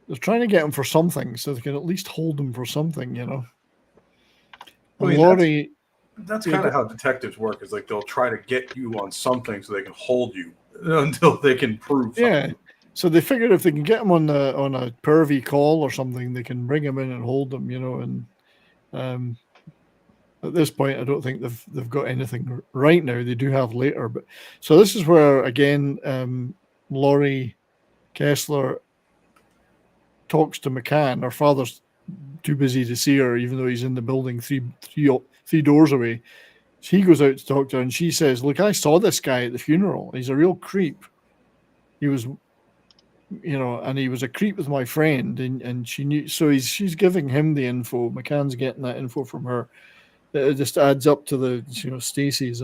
they're trying to get him for something, so they can at least hold him for something, I mean, Laurie. That's kind of how detectives work. Is like they'll try to get you on something so they can hold you until they can prove something. Yeah. So they figured if they can get him on a pervy call or something, they can bring him in and hold him, and at this point, I don't think they've got anything right now. They do have later, but so this is where again, Laurie Kessler talks to McCann. Her father's too busy to see her, even though he's in the building three doors away. She goes out to talk to her, and she says, "Look, I saw this guy at the funeral. He's a real creep. He was." And he was a creep with my friend, and she knew. So she's giving him the info. McCann's getting that info from her. It just adds up to the, Stacy's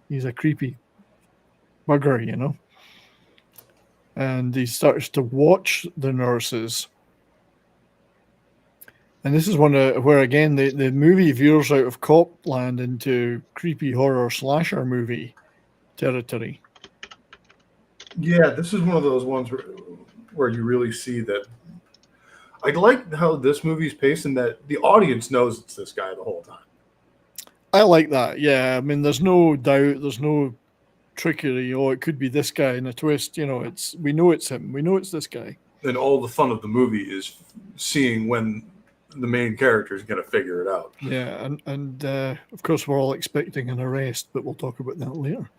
he's a creepy bugger, you know. And he starts to watch the nurses. And this is one where, again, the movie veers out of Copland into creepy horror slasher movie territory. Yeah, this is one of those ones where you really see that. I like how this movie's paced and that the audience knows it's this guy the whole time. I like that, yeah. I mean, there's no doubt, there's no trickery. Oh, it could be this guy in a twist. You know, we know it's him. We know it's this guy. And all the fun of the movie is seeing when the main character is going to figure it out. Yeah, and of course we're all expecting an arrest, but we'll talk about that later.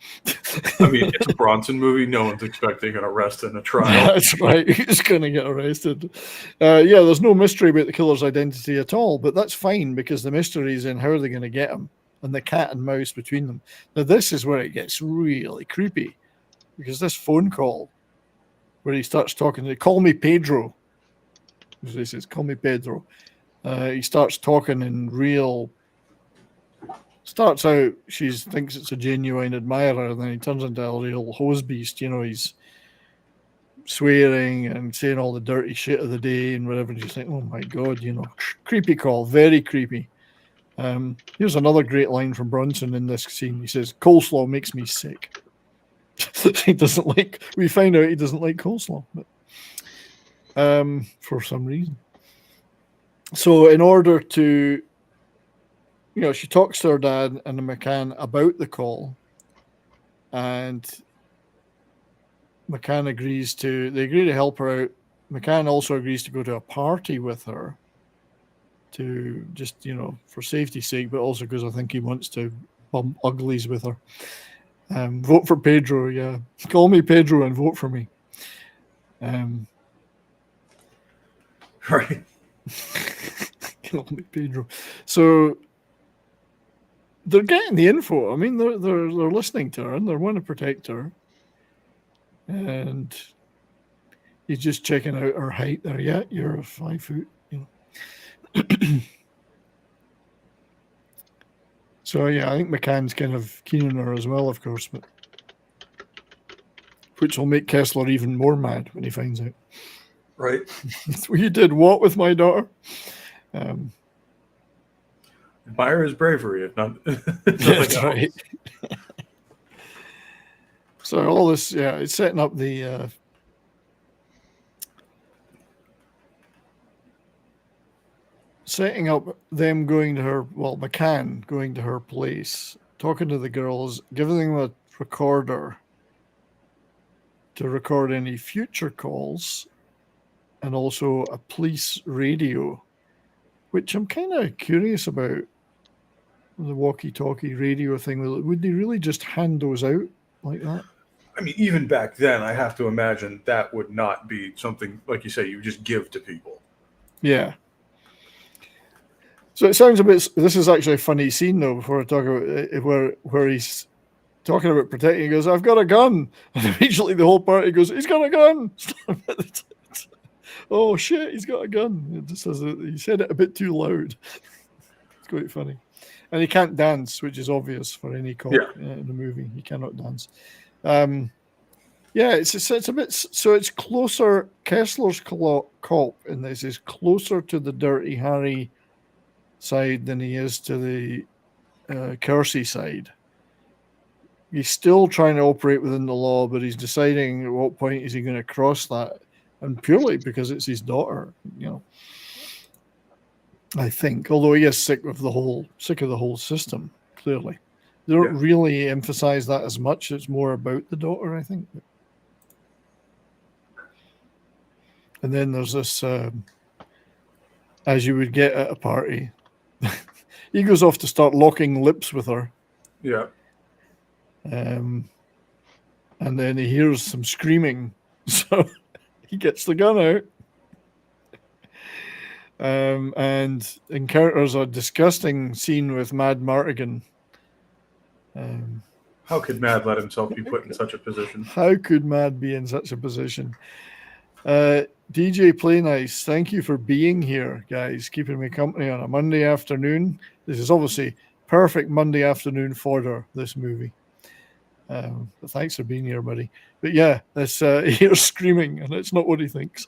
I mean, it's a Bronson movie. No one's expecting an arrest and a trial. That's right. He's going to get arrested. Yeah, there's no mystery about the killer's identity at all, but that's fine because the mystery is in how are they going to get him and the cat and mouse between them. Now, this is where it gets really creepy because this phone call where he starts talking, they call me Pedro. He says, call me Pedro. He starts talking in real. Starts out, she thinks it's a genuine admirer, and then he turns into a real hose beast. You know, he's swearing and saying all the dirty shit of the day and whatever. And you think, oh my God, you know, creepy call, very creepy. Here's another great line from Bronson in this scene. He says, "Coleslaw makes me sick." He doesn't like. We find out he doesn't like coleslaw, but, for some reason. So in order to, you know, she talks to her dad and the McCann about the call, and McCann they agree to help her out. McCann also agrees to go to a party with her to just, you know, for safety's sake, but also because I think he wants to bump uglies with her. Vote for Pedro, yeah. Call me Pedro and vote for me. Right. Call me Pedro. So they're getting the info. I mean, they're listening to her and they want to protect her. And he's just checking out her height there. Yeah, you're 5 foot, you know. So yeah, I think McCann's kind of keen on her as well, of course, but which will make Kessler even more mad when he finds out. Right. You did what with my daughter? Admire his bravery, if not. That's right. So all this, yeah, it's setting up the setting up them going to her. Well, McCann going to her place, talking to the girls, giving them a recorder to record any future calls, and also a police radio, which I'm kind of curious about. The walkie-talkie radio thing, would they really just hand those out like that? I mean, even back then, I have to imagine that would not be something, like you say, you just give to people. Yeah. So it sounds a bit. This is actually a funny scene, though. Before I talk about it, where he's talking about protecting, he goes, "I've got a gun," and immediately the whole party goes, "He's got a gun!" Oh shit, he's got a gun! It just says he said it a bit too loud. It's quite funny. And he can't dance, which is obvious for any cop in the movie. He cannot dance. Yeah, it's a bit. So it's closer. Kessler's cop in this is closer to the Dirty Harry side than he is to the Kersey side. He's still trying to operate within the law, but he's deciding at what point is he going to cross that, and purely because it's his daughter, you know. I think, although he is sick of the whole system, clearly. They don't really emphasize that as much. It's more about the daughter, I think. And then there's this, as you would get at a party, he goes off to start locking lips with her. Yeah. And then he hears some screaming, so he gets the gun out. And encounters a disgusting scene with Mad Martigan. How could Mad let himself be put in such a position? How could Mad be in such a position? DJ Play Nice, thank you for being here, guys, keeping me company on a Monday afternoon. This is obviously perfect Monday afternoon fodder, this movie. But thanks for being here, buddy. But yeah, this here's screaming, and it's not what he thinks.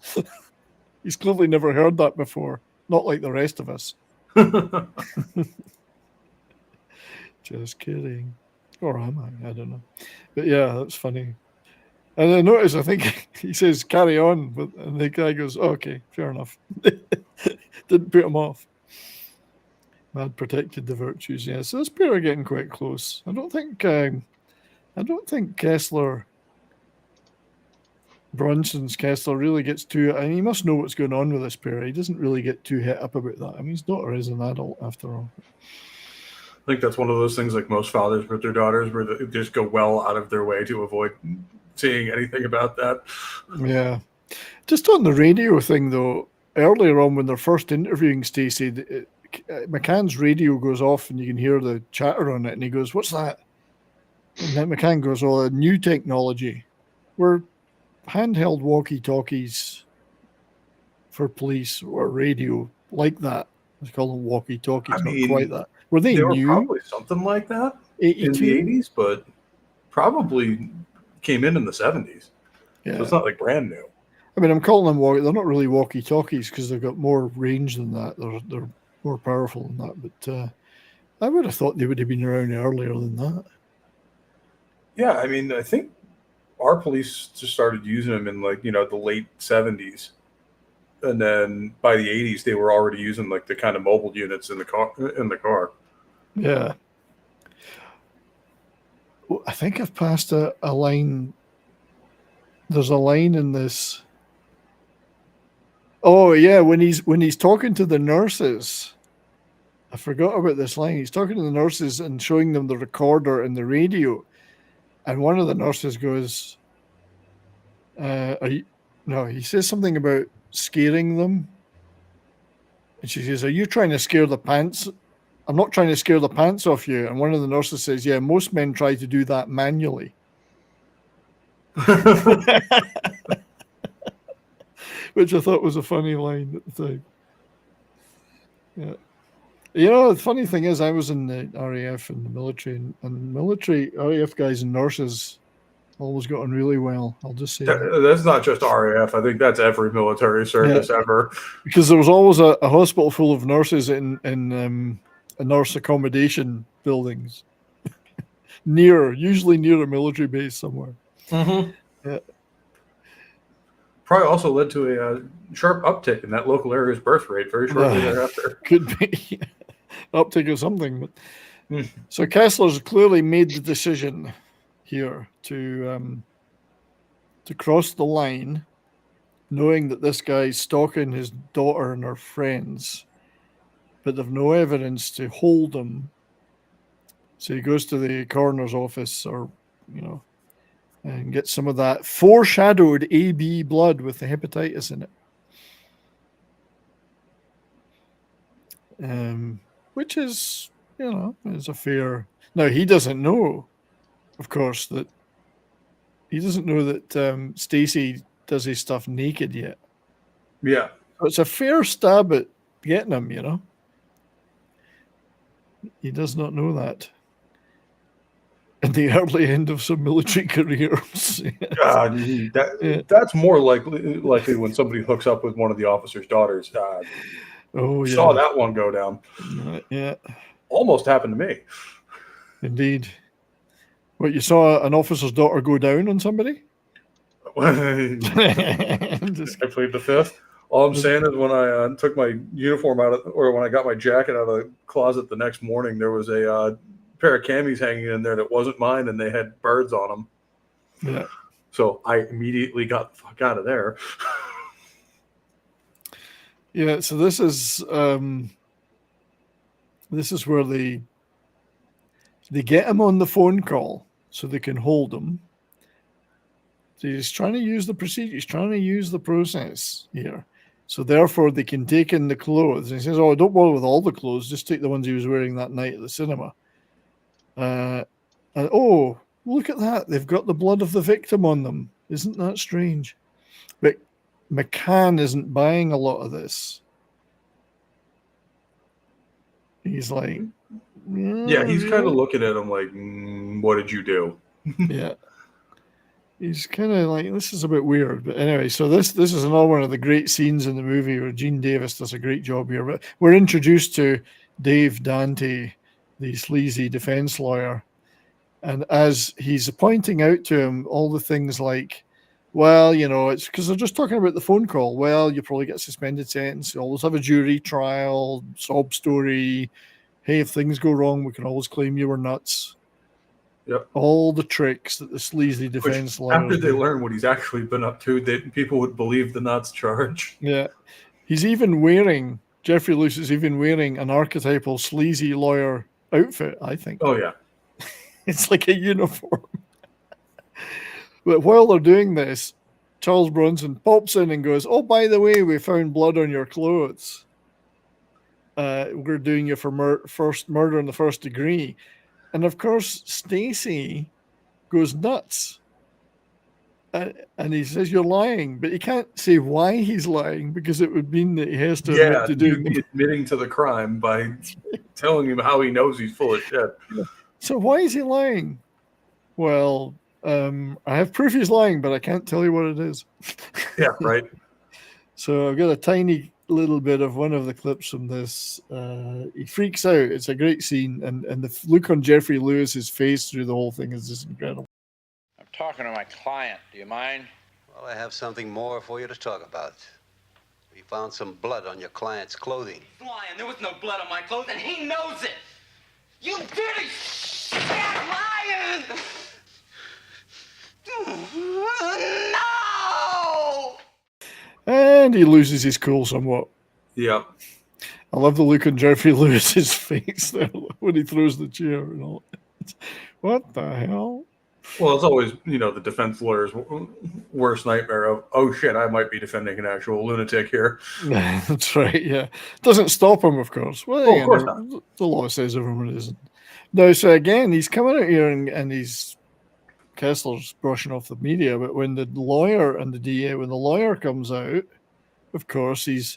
He's clearly never heard that before. Not like the rest of us. Just kidding. Or am I? I don't know. But yeah, that's funny. And I notice, I think he says carry on, but and the guy goes, oh, okay, fair enough. Didn't put him off. Man protected the virtues, yeah. So this pair are getting quite close. I don't think Bronson's Kessler really gets too. I mean, he must know what's going on with this pair. He doesn't really get too hit up about that. I mean, his daughter is an adult after all. I think that's one of those things, like most fathers with their daughters, where they just go well out of their way to avoid seeing anything about that. Yeah. Just on the radio thing, though, earlier on when they're first interviewing Stacey, McCann's radio goes off and you can hear the chatter on it, and he goes, "What's that?" And then McCann goes, "Oh, new technology. We're handheld walkie-talkies for police or radio like that." Let's call them walkie-talkies, not quite that. Were they new? Were probably something like that 82? In the 80s, but probably came in the 70s. Yeah. So it's not like brand new. I mean, I'm calling them they're not really walkie-talkies because they've got more range than that. They're more powerful than that. But I would have thought they would have been around earlier than that. Yeah, I mean, I think our police just started using them in the late 70s. And then by the 80s, they were already using the kind of mobile units in the car. Yeah. Well, I think I've passed a line. There's a line in this. Oh yeah, when he's talking to the nurses. I forgot about this line. He's talking to the nurses and showing them the recorder and the radio. And one of the nurses goes, he says something about scaring them. And she says, "Are you trying to scare the pants? I'm not trying to scare the pants off you." And one of the nurses says, "Yeah, most men try to do that manually." Which I thought was a funny line at the time. Yeah. The funny thing is, I was in the RAF and the military, and military RAF guys and nurses always got on really well. I'll just say that's not just RAF. I think that's every military service ever. Because there was always a hospital full of nurses in nurse accommodation buildings, usually near a military base somewhere. Mm-hmm. Yeah. Probably also led to a sharp uptick in that local area's birth rate very shortly thereafter. Could be uptick or something. But so Kessler's clearly made the decision here to cross the line, knowing that this guy's stalking his daughter and her friends, but they've no evidence to hold him. So he goes to the coroner's office, and gets some of that foreshadowed AB blood with the hepatitis in it. Which is, is a fair. Now, he doesn't know, of course, that Stacey does his stuff naked yet. Yeah. So it's a fair stab at getting him, He does not know that. In the early end of some military careers. That's more likely when somebody hooks up with one of the officer's daughters. Saw that one go down. Yeah. Almost happened to me. Indeed. What, you saw an officer's daughter go down on somebody? I plead the fifth. All I'm saying is when I took my uniform when I got my jacket out of the closet the next morning, there was a pair of camis hanging in there that wasn't mine, and they had birds on them. Yeah. So I immediately got the fuck out of there. Yeah. So this is where they get him on the phone call so they can hold him. So he's trying to use the procedure. He's trying to use the process here. So therefore they can take in the clothes. And he says, "Oh, don't bother with all the clothes. Just take the ones he was wearing that night at the cinema." And look at that. They've got the blood of the victim on them. Isn't that strange? But McCann isn't buying a lot of this. He's like... Yeah, he's kind of looking at him like, what did you do? Yeah. He's kind of like, this is a bit weird. But anyway, so this is another one of the great scenes in the movie where Gene Davis does a great job here. But we're introduced to Dave Dante, the sleazy defense lawyer. And as he's pointing out to him all the things like, well, you know, it's because they're just talking about the phone call. Well, you probably get a suspended sentence. You always have a jury trial, sob story. Hey, if things go wrong, we can always claim you were nuts. Yep. All the tricks that the sleazy defense lawyers after they do. learn what he's actually been up to, people would believe the nuts charge. Yeah. Jeffrey Lewis is even wearing an archetypal sleazy lawyer outfit, I think. Oh, yeah. It's like a uniform. But while they're doing this, Charles Bronson pops in and goes, oh, by the way, we found blood on your clothes. We're doing you for first murder in the first degree. And of course, Stacy goes nuts. And he says, you're lying. But he can't say why he's lying because it would mean that he has to admit to doing it. Admitting to the crime by telling him how he knows he's full of shit. So why is he lying? Well, I have proof he's lying, but I can't tell you what it is. Yeah, right. So I've got a tiny little bit of one of the clips from this. He freaks out. It's a great scene, and the look on Jeffrey Lewis's face through the whole thing is just incredible. I'm talking to my client. Do you mind? Well, I have something more for you to talk about. We found some blood on your client's clothing. Lying. There was no blood on my clothes, and he knows it. You dirty liars! No! And he loses his cool somewhat. Yeah. I love the look on Jeffrey Lewis's face there when he throws the chair and all. What the hell? Well, it's always, the defense lawyer's worst nightmare of, oh shit, I might be defending an actual lunatic here. That's right, yeah. Doesn't stop him, of course. Well, of course not. The law says everyone isn't. No, so again, he's coming out here and he's Kessler's brushing off the media, but when the lawyer and the DA, when the lawyer comes out, of course, this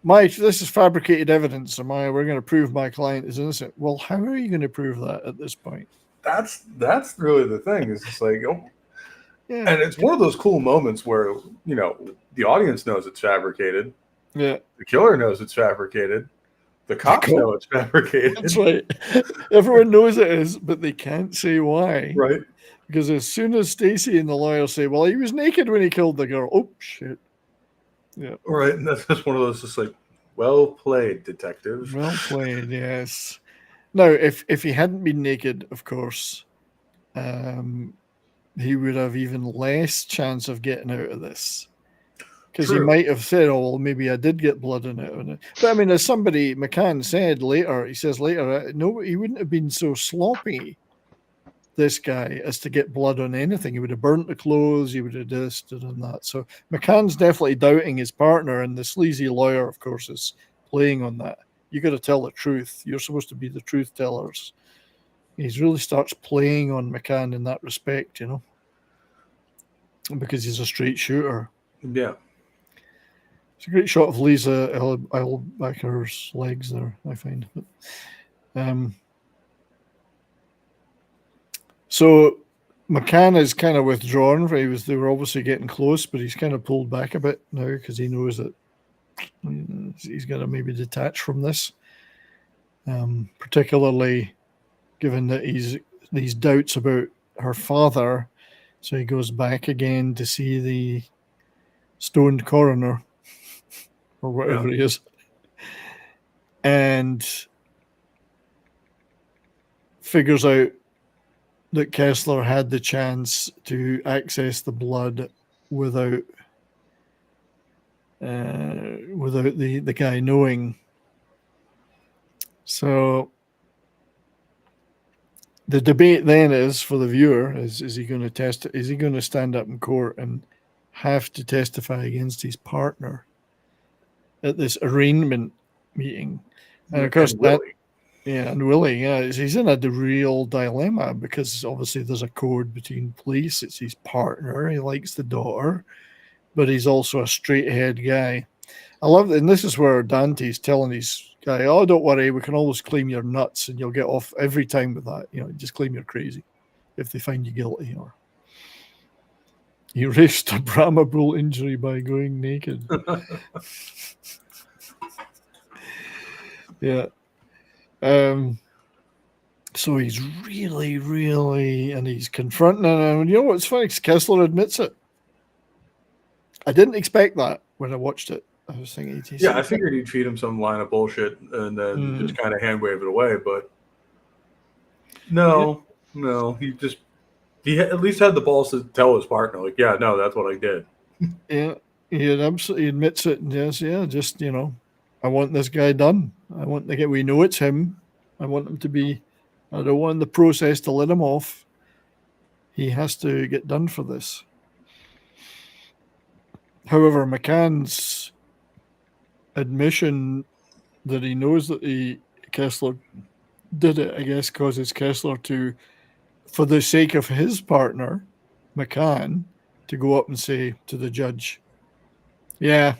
is fabricated evidence. We're going to prove my client is innocent. Well, how are you going to prove that at this point? That's really the thing. It's just like, oh, yeah. And it's one of those cool moments where, the audience knows it's fabricated. Yeah. The killer knows it's fabricated. The cops know it's fabricated. That's right. Everyone knows it is, but they can't say why. Right. Because as soon as Stacy and the lawyer say, well, he was naked when he killed the girl. Oh, shit. Yeah. Right. And that's just one of those just like, well played, detective. Well played, yes. Now, if he hadn't been naked, of course, he would have even less chance of getting out of this. Because he might have said, oh, well, maybe I did get blood in it. But I mean, as somebody, McCann said later, no, he wouldn't have been so sloppy, this guy, as to get blood on anything. He would have burnt the clothes, he would have this, done that. So McCann's definitely doubting his partner, and the sleazy lawyer, of course, is playing on that. You got to tell the truth. You're supposed to be the truth tellers. He really starts playing on McCann in that respect, because he's a straight shooter. Yeah. It's a great shot of Lisa Eilbacher's legs there, I find. But, so McCann is kind of withdrawn. They were obviously getting close, but he's kind of pulled back a bit now because he knows that he's going to maybe detach from this, particularly given that these doubts about her father. So he goes back again to see the stoned coroner or whatever he is, and figures out that Kessler had the chance to access the blood without the guy knowing. So the debate then is for the viewer: is he going to is he going to stand up in court and have to testify against his partner at this arraignment meeting? And of course, he's in a real dilemma because obviously there's a code between police. It's his partner. He likes the daughter, but he's also a straight-ahead guy. I love that, and this is where Dante's telling his guy, "Oh, don't worry, we can always claim you're nuts, and you'll get off every time with that. Just claim you're crazy." if they find you guilty. Or he risked a Brahma bull injury by going naked. Yeah. So he's really, and he's confronting him. And you know what's funny? Kessler admits it. I didn't expect that when I watched it. I was thinking, I figured he'd feed him some line of bullshit and then just kind of hand wave it away. But no, he at least had the balls to tell his partner, like, yeah, no, that's what I did. Yeah, he absolutely admits it. And just, I want this guy done. I want to get, we know it's him. I want him to be, I don't want the process to let him off. He has to get done for this. However, McCann's admission that he knows that Kessler did it, I guess, causes Kessler to, for the sake of his partner, McCann, to go up and say to the judge, yeah,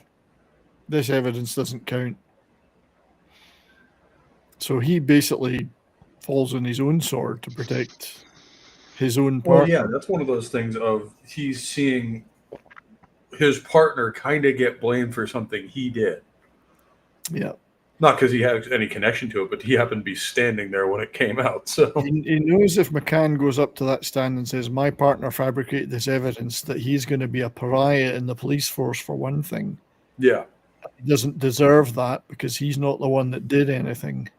this evidence doesn't count. So he basically falls on his own sword to protect his own partner. Well, yeah, that's one of those things of he's seeing his partner kind of get blamed for something he did. Yeah. Not because he had any connection to it, but he happened to be standing there when it came out. So he knows if McCann goes up to that stand and says, my partner fabricated this evidence, that he's going to be a pariah in the police force, for one thing. Yeah. He doesn't deserve that because he's not the one that did anything.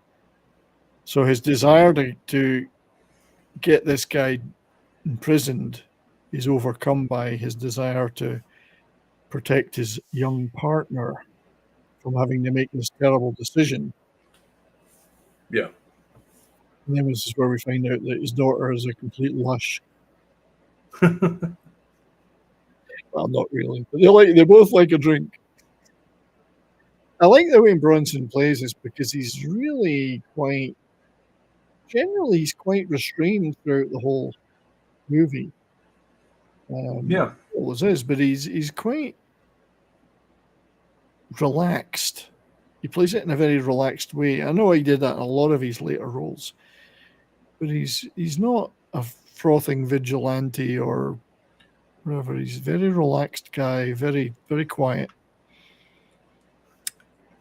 So his desire to get this guy imprisoned is overcome by his desire to protect his young partner from having to make this terrible decision. Yeah. And then this is where we find out that his daughter is a complete lush. Well, not really, but they both like a drink. I like the way Bronson plays this because he's really he's quite restrained throughout the whole movie. Always is, but he's quite relaxed. He plays it in a very relaxed way. I know he did that in a lot of his later roles, but he's not a frothing vigilante or whatever. He's a very relaxed guy, very, very quiet.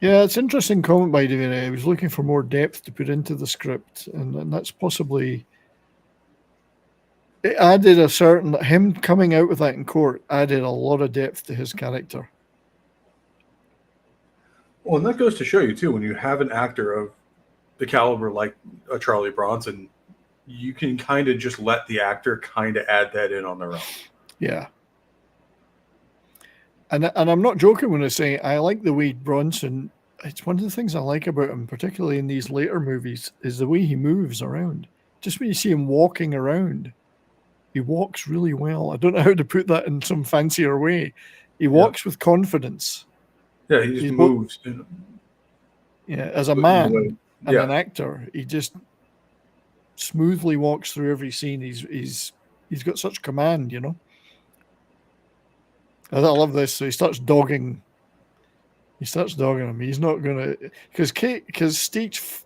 Yeah, it's interesting comment by David. I was looking for more depth to put into the script, and that's possibly it added him coming out with that in court added a lot of depth to his character. Well, and that goes to show you too, when you have an actor of the caliber like a Charlie Bronson, you can kind of just let the actor kind of add that in on their own. Yeah. And I'm not joking when I say I like the way Bronson, it's one of the things I like about him, particularly in these later movies, is the way he moves around. Just when you see him walking around, he walks really well. I don't know how to put that in some fancier way. He walks with confidence. Yeah, he just moves. As a man and an actor, he just smoothly walks through every scene. He's got such command, you know. I love this. So he starts dogging him. He's not gonna because Steech.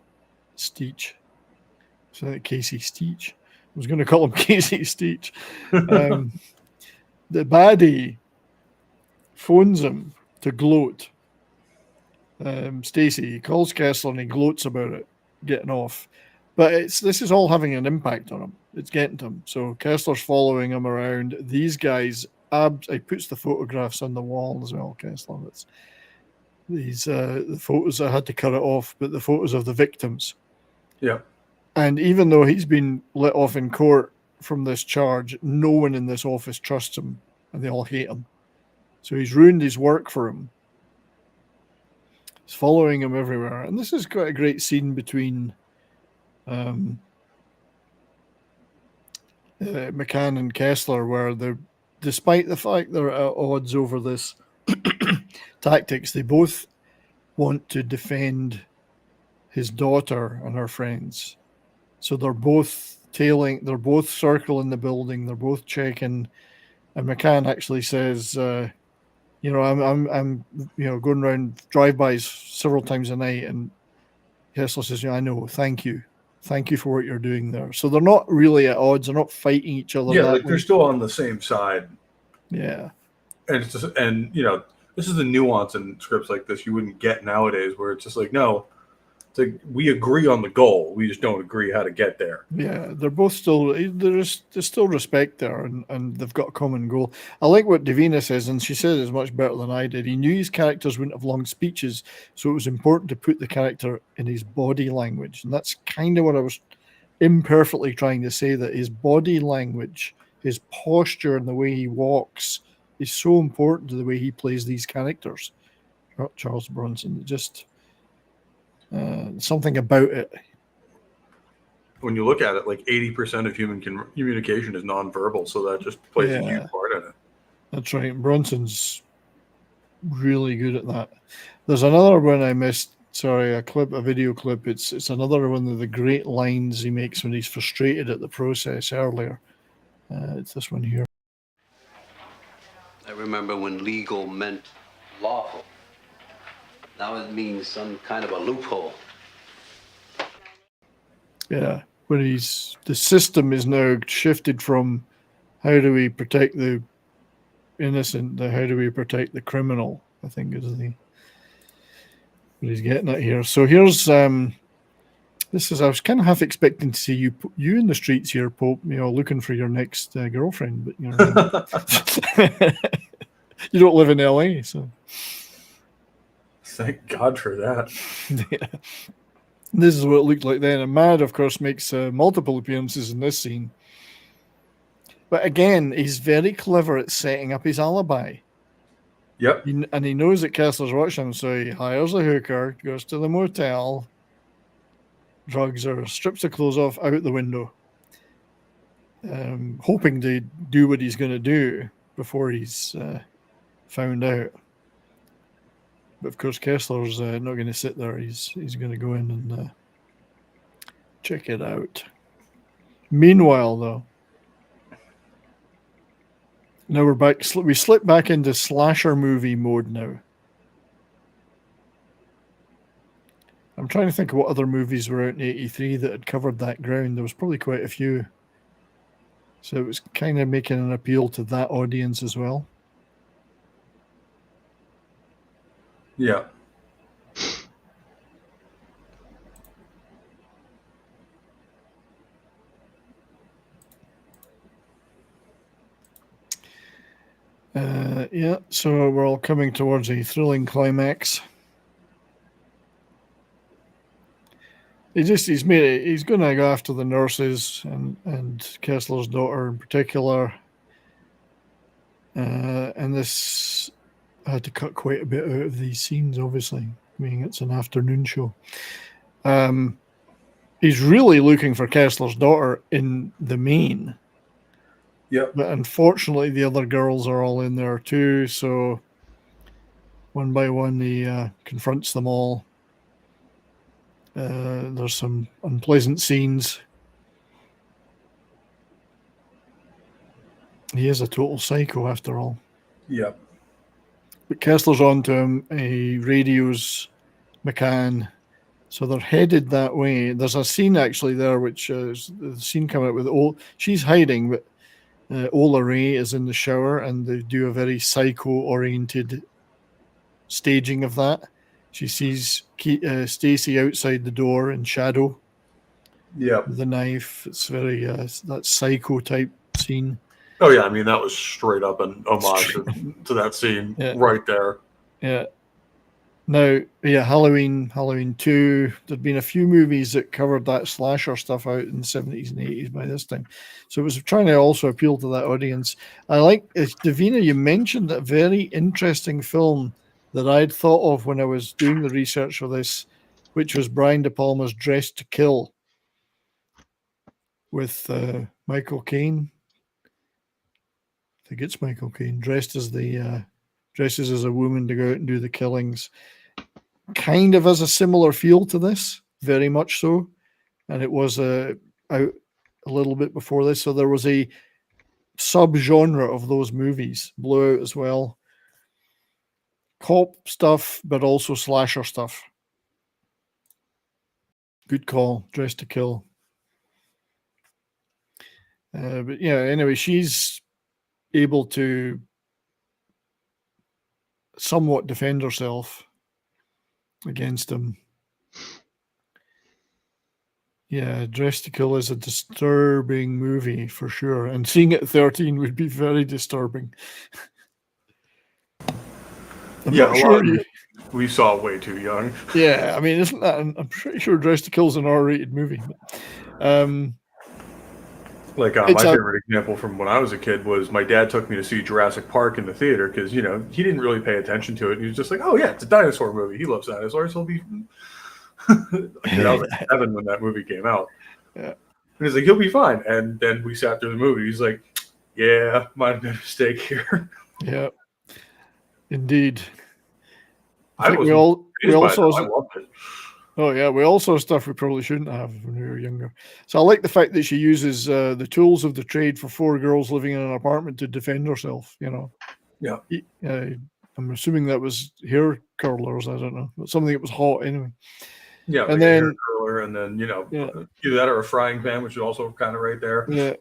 So Casey Steech. I was going to call him Casey Steech. The baddie phones him to gloat. Stacy, he calls Kessler and he gloats about it getting off. But this is all having an impact on him. It's getting to him. So Kessler's following him around. These guys, he puts the photographs on the wall as well, Kessler. It's these the photos, I had to cut it off, but the photos of the victims. Yeah. And even though he's been let off in court from this charge, no one in this office trusts him and they all hate him. So he's ruined his work for him. He's following him everywhere. And this is quite a great scene between McCann and Kessler, where despite the fact they're at odds over this tactics, they both want to defend his daughter and her friends. So they're both they're both circling the building, they're both checking, and McCann actually says, I'm going around drive-bys several times a night, and Kessler says, I know, thank you. Thank you for what you're doing there. So they're not really at odds. They're not fighting each other. Yeah, like they're still on the same side. Yeah. And it's just, and you know, this is the nuance in scripts like this you wouldn't get nowadays, where it's just like, no, it's like we agree on the goal, we just don't agree how to get there. Yeah, they're both still, there's still respect there, and they've got a common goal. I like what Davina says, and she said it's much better than I did. He knew his characters wouldn't have long speeches, so it was important to put the character in his body language. And that's kind of what I was imperfectly trying to say, that his body language, his posture, and the way he walks is so important to the way he plays these characters. Charles Bronson, just something about it. When you look at it, like 80% of human communication is nonverbal, so that just plays a huge part in it. That's right. Bronson's really good at that. There's another one I missed. Sorry, a video clip. It's another one of the great lines he makes when he's frustrated at the process earlier. It's this one here. I remember when legal meant lawful. Now it means some kind of a loophole. Yeah, when the system is now shifted from how do we protect the innocent to how do we protect the criminal, I think is what he's getting at here. So here's this is, I was kind of half expecting to see you in the streets here, Pope, you know, looking for your next girlfriend, but you know, you don't live in LA, so thank God for that. Yeah. This is what it looked like then. And Mad, of course, makes multiple appearances in this scene. But again, he's very clever at setting up his alibi. Yep. And he knows that Kessler's watching him, so he hires a hooker, goes to the motel, drugs her, strips her clothes off out the window, hoping to do what he's going to do before he's found out. But of course, Kessler's not going to sit there. He's going to go in and check it out. Meanwhile, though, now we're back. We slip back into slasher movie mode now. I'm trying to think of what other movies were out in '83 that had covered that ground. There was probably quite a few. So it was kind of making an appeal to that audience as well. Yeah. Yeah, so we're all coming towards a thrilling climax. He's going to go after the nurses and Kessler's daughter in particular. And this, I had to cut quite a bit out of these scenes, obviously. I mean, it's an afternoon show. He's really looking for Kessler's daughter in the main. Yep. But unfortunately, the other girls are all in there too. So one by one, he confronts them all. There's some unpleasant scenes. He is a total psycho after all. Yep. But Kessler's on to him. He radios McCann. So they're headed that way. There's a scene actually there, which is the scene coming up with she's hiding, but Ola Ray is in the shower, and they do a very psycho-oriented staging of that. She sees Stacy outside the door in shadow. Yeah. With the knife. It's very that psycho type scene. Oh yeah, I mean that was straight up an homage to that scene right there. Yeah. Now, yeah, Halloween 2. There'd been a few movies that covered that slasher stuff out in the 70s and 80s by this time. So it was trying to also appeal to that audience. I like, Davina, you mentioned a very interesting film that I'd thought of when I was doing the research for this, which was Brian De Palma's Dressed to Kill with Michael Caine. I think it's Michael Caine, dresses as a woman to go out and do the killings. Kind of has a similar feel to this, very much so. And it was out a little bit before this. So there was a sub-genre of those movies, Blowout as well. Cop stuff, but also slasher stuff. Good call, Dressed to Kill. But yeah, anyway, she's able to somewhat defend herself against him. Yeah, Dressed to Kill is a disturbing movie for sure, and seeing it at 13 would be very disturbing. I'm not sure we saw it way too young. Yeah, I mean, isn't that? I'm pretty sure Dressed to Kill is an R-rated movie. My favorite example from when I was a kid was my dad took me to see Jurassic Park in the theater because, he didn't really pay attention to it. He was just like, oh, yeah, it's a dinosaur movie. He loves dinosaurs. He'll be... I was like 7 when that movie came out. Yeah. And he's like, he'll be fine. And then we sat through the movie. He's like, yeah, might have been a mistake here. Yeah. Indeed. I think we all saw... I loved it. Oh, yeah, we all saw stuff we probably shouldn't have when we were younger. So I like the fact that she uses the tools of the trade for 4 girls living in an apartment to defend herself, Yeah. I'm assuming that was hair curlers, I don't know. But something that was hot anyway. Yeah, and then hair curler, and then, either that or a frying pan, which is also kind of right there. Yeah.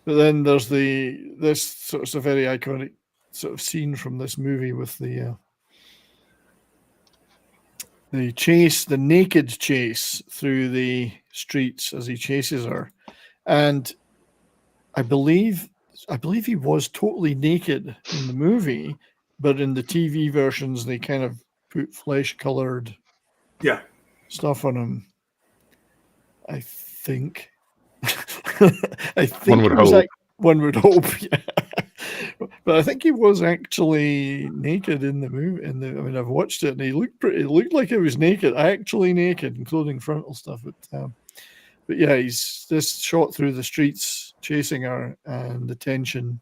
But then there's this sort of very iconic sort of scene from this movie with the chase, the naked chase through the streets as he chases her. And I believe he was totally naked in the movie, but in the TV versions, they kind of put flesh-colored stuff on him. I think. I think one would hope, yeah. But I think he was actually naked in the movie. I've watched it, and it looked like he was naked, actually naked, including frontal stuff. But yeah, he's just shot through the streets chasing her, and the tension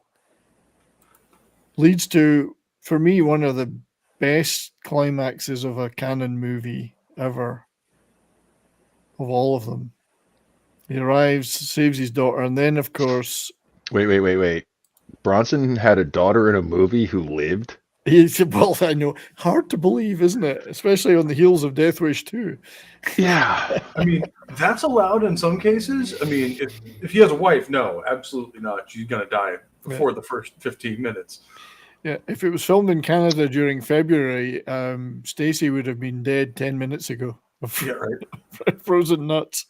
leads to, for me, one of the best climaxes of a canon movie ever, of all of them. He arrives, saves his daughter, and then, of course... Wait. Bronson had a daughter in a movie who lived? Well, I know. Hard to believe, isn't it? Especially on the heels of Death Wish 2. Yeah. I mean, that's allowed in some cases. I mean, if he has a wife, no, absolutely not. She's going to die before the first 15 minutes. Yeah, if it was filmed in Canada during February, Stacy would have been dead 10 minutes ago. Yeah, right. Frozen nuts.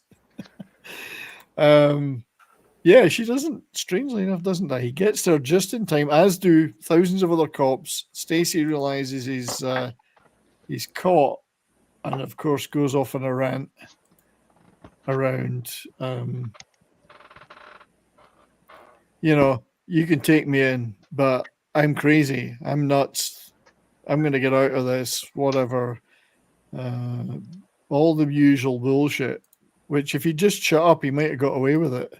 Yeah, she doesn't, strangely enough, doesn't die. He gets there just in time, as do thousands of other cops. Stacy realizes he's caught, and of course goes off on a rant around, you can take me in, but I'm crazy. I'm nuts. I'm going to get out of this, whatever. All the usual bullshit, which if he just shut up, he might have got away with it.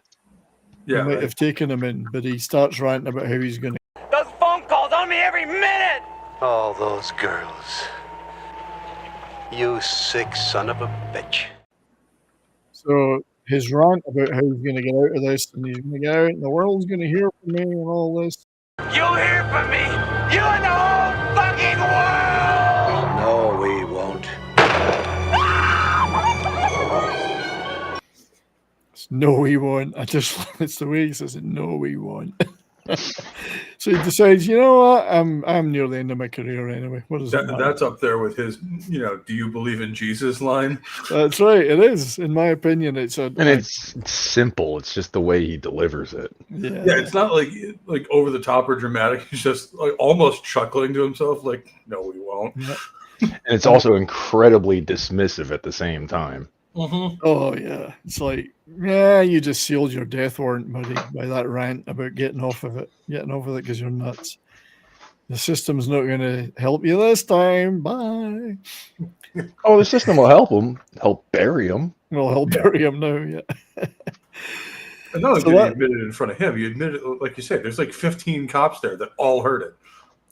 Yeah, might have taken him in, but he starts ranting about how he's going to... Those phone calls on me every minute! All those girls. You sick son of a bitch. So his rant about how he's going to get out of this, and he's going to get out, and the world's going to hear from me, and all this. You'll hear from me! You and the whole fucking world! No, we won't. No, he won't. It's the way he says it. No, we won't. So he decides, you know what? I'm near the end of my career anyway. What does that matter? That's up there with his, do you believe in Jesus line? That's right. It is, in my opinion. It's simple. It's just the way he delivers it. Yeah, it's not like over the top or dramatic. He's just like almost chuckling to himself, like, no, we won't. Yeah. And it's also incredibly dismissive at the same time. Mm-hmm. Oh yeah, it's like, yeah, you just sealed your death warrant, buddy, by that rant about getting off of it because you're nuts. The system's not going to help you this time. Bye. Oh, the system will help bury him. We'll help bury him now. Yeah. And not only did he admit it in front of him, he admitted, like you said, there's like 15 cops there that all heard it.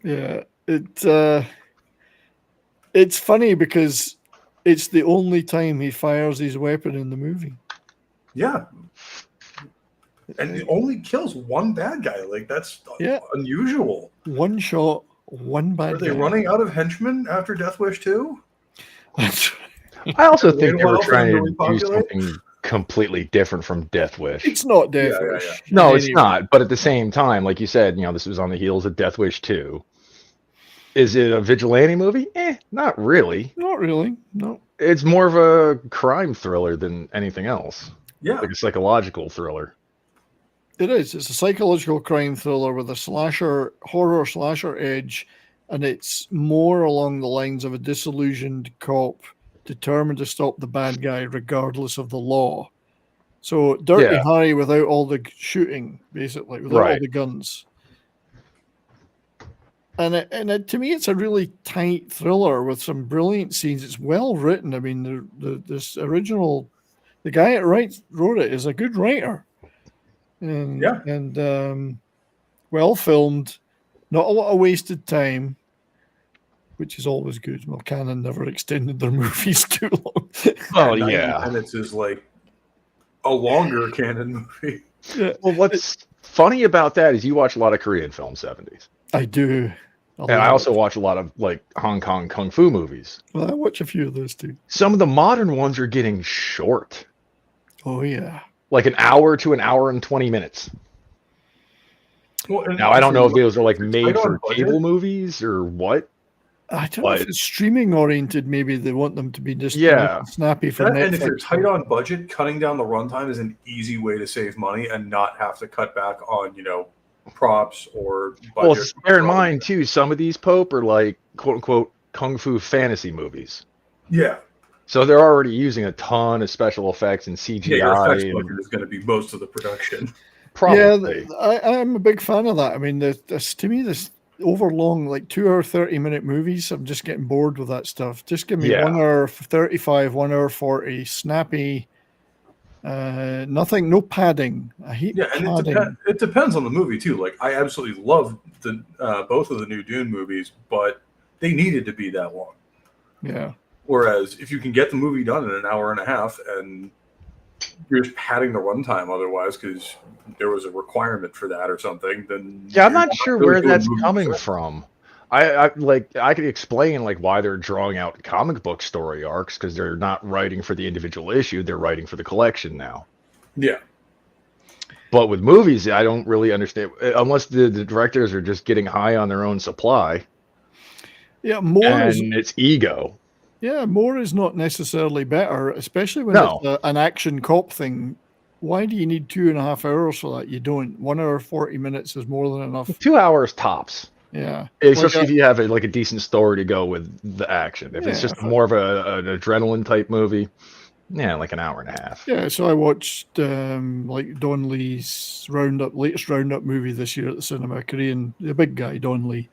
Yeah, it's funny because it's the only time he fires his weapon in the movie. Yeah. And it only kills one bad guy. Like, that's unusual. One shot, one bad guy. Are they running out of henchmen after Death Wish 2? That's I also think they were trying to do something completely different from Death Wish. It's not Death Wish. Yeah. No, it's not. But at the same time, like you said, this was on the heels of Death Wish 2. Is it a vigilante movie? Not really. Not really. No. It's more of a crime thriller than anything else. Yeah. Like a psychological thriller. It is. It's a psychological crime thriller with a horror slasher edge, and it's more along the lines of a disillusioned cop determined to stop the bad guy regardless of the law. So Dirty Harry without all the shooting, basically, without all the guns. And to me, it's a really tight thriller with some brilliant scenes. It's well written. I mean, the guy that wrote it is a good writer. And well filmed, not a lot of wasted time, which is always good. Well, Canon never extended their movies too long. Oh, yeah. 90 minutes is like a longer Canon movie. Yeah. Well, what's funny about that is you watch a lot of Korean film 70s. I do. And I also watch a lot of like Hong Kong kung fu movies. Well, I watch a few of those too. Some of the modern ones are getting short. Oh, yeah. Like an hour to an hour and 20 minutes. Well, now, I don't know if those are like made for cable movies or what. I don't know if it's streaming oriented. Maybe they want them to be just snappy for Netflix. And if you're tight on budget, cutting down the runtime is an easy way to save money and not have to cut back on, props or budget. Well, bear in mind, too, some of these Pope are like, quote unquote, kung fu fantasy movies. Yeah. So they're already using a ton of special effects and CGI. Yeah, your effects budget is going to be most of the production. Probably. Yeah, I'm a big fan of that. I mean, to me, this overlong, like 2 hour, 30-minute movies, I'm just getting bored with that stuff. Just give me 1 hour 35, 1 hour 40, snappy, nothing, no padding. I hate padding. It depends on the movie, too. Like, I absolutely love both of the new Dune movies, but they needed to be that long. Yeah. Whereas if you can get the movie done in an hour and a half and you're just padding the runtime otherwise because there was a requirement for that or something, then I'm not sure where that's coming from. I could explain like why they're drawing out comic book story arcs because they're not writing for the individual issue, they're writing for the collection now. Yeah. But with movies, I don't really understand unless the directors are just getting high on their own supply. Yeah, it's ego. Yeah, more is not necessarily better, especially when it's an action cop thing. Why do you need 2.5 hours for that? You don't. 1 hour 40 minutes is more than enough. 2 hours tops. Yeah, especially if you have a decent story to go with the action. If it's just more of an adrenaline type movie, like an hour and a half. Yeah, so I watched like Don Lee's latest Roundup movie this year at the cinema. Korean, the big guy Don Lee.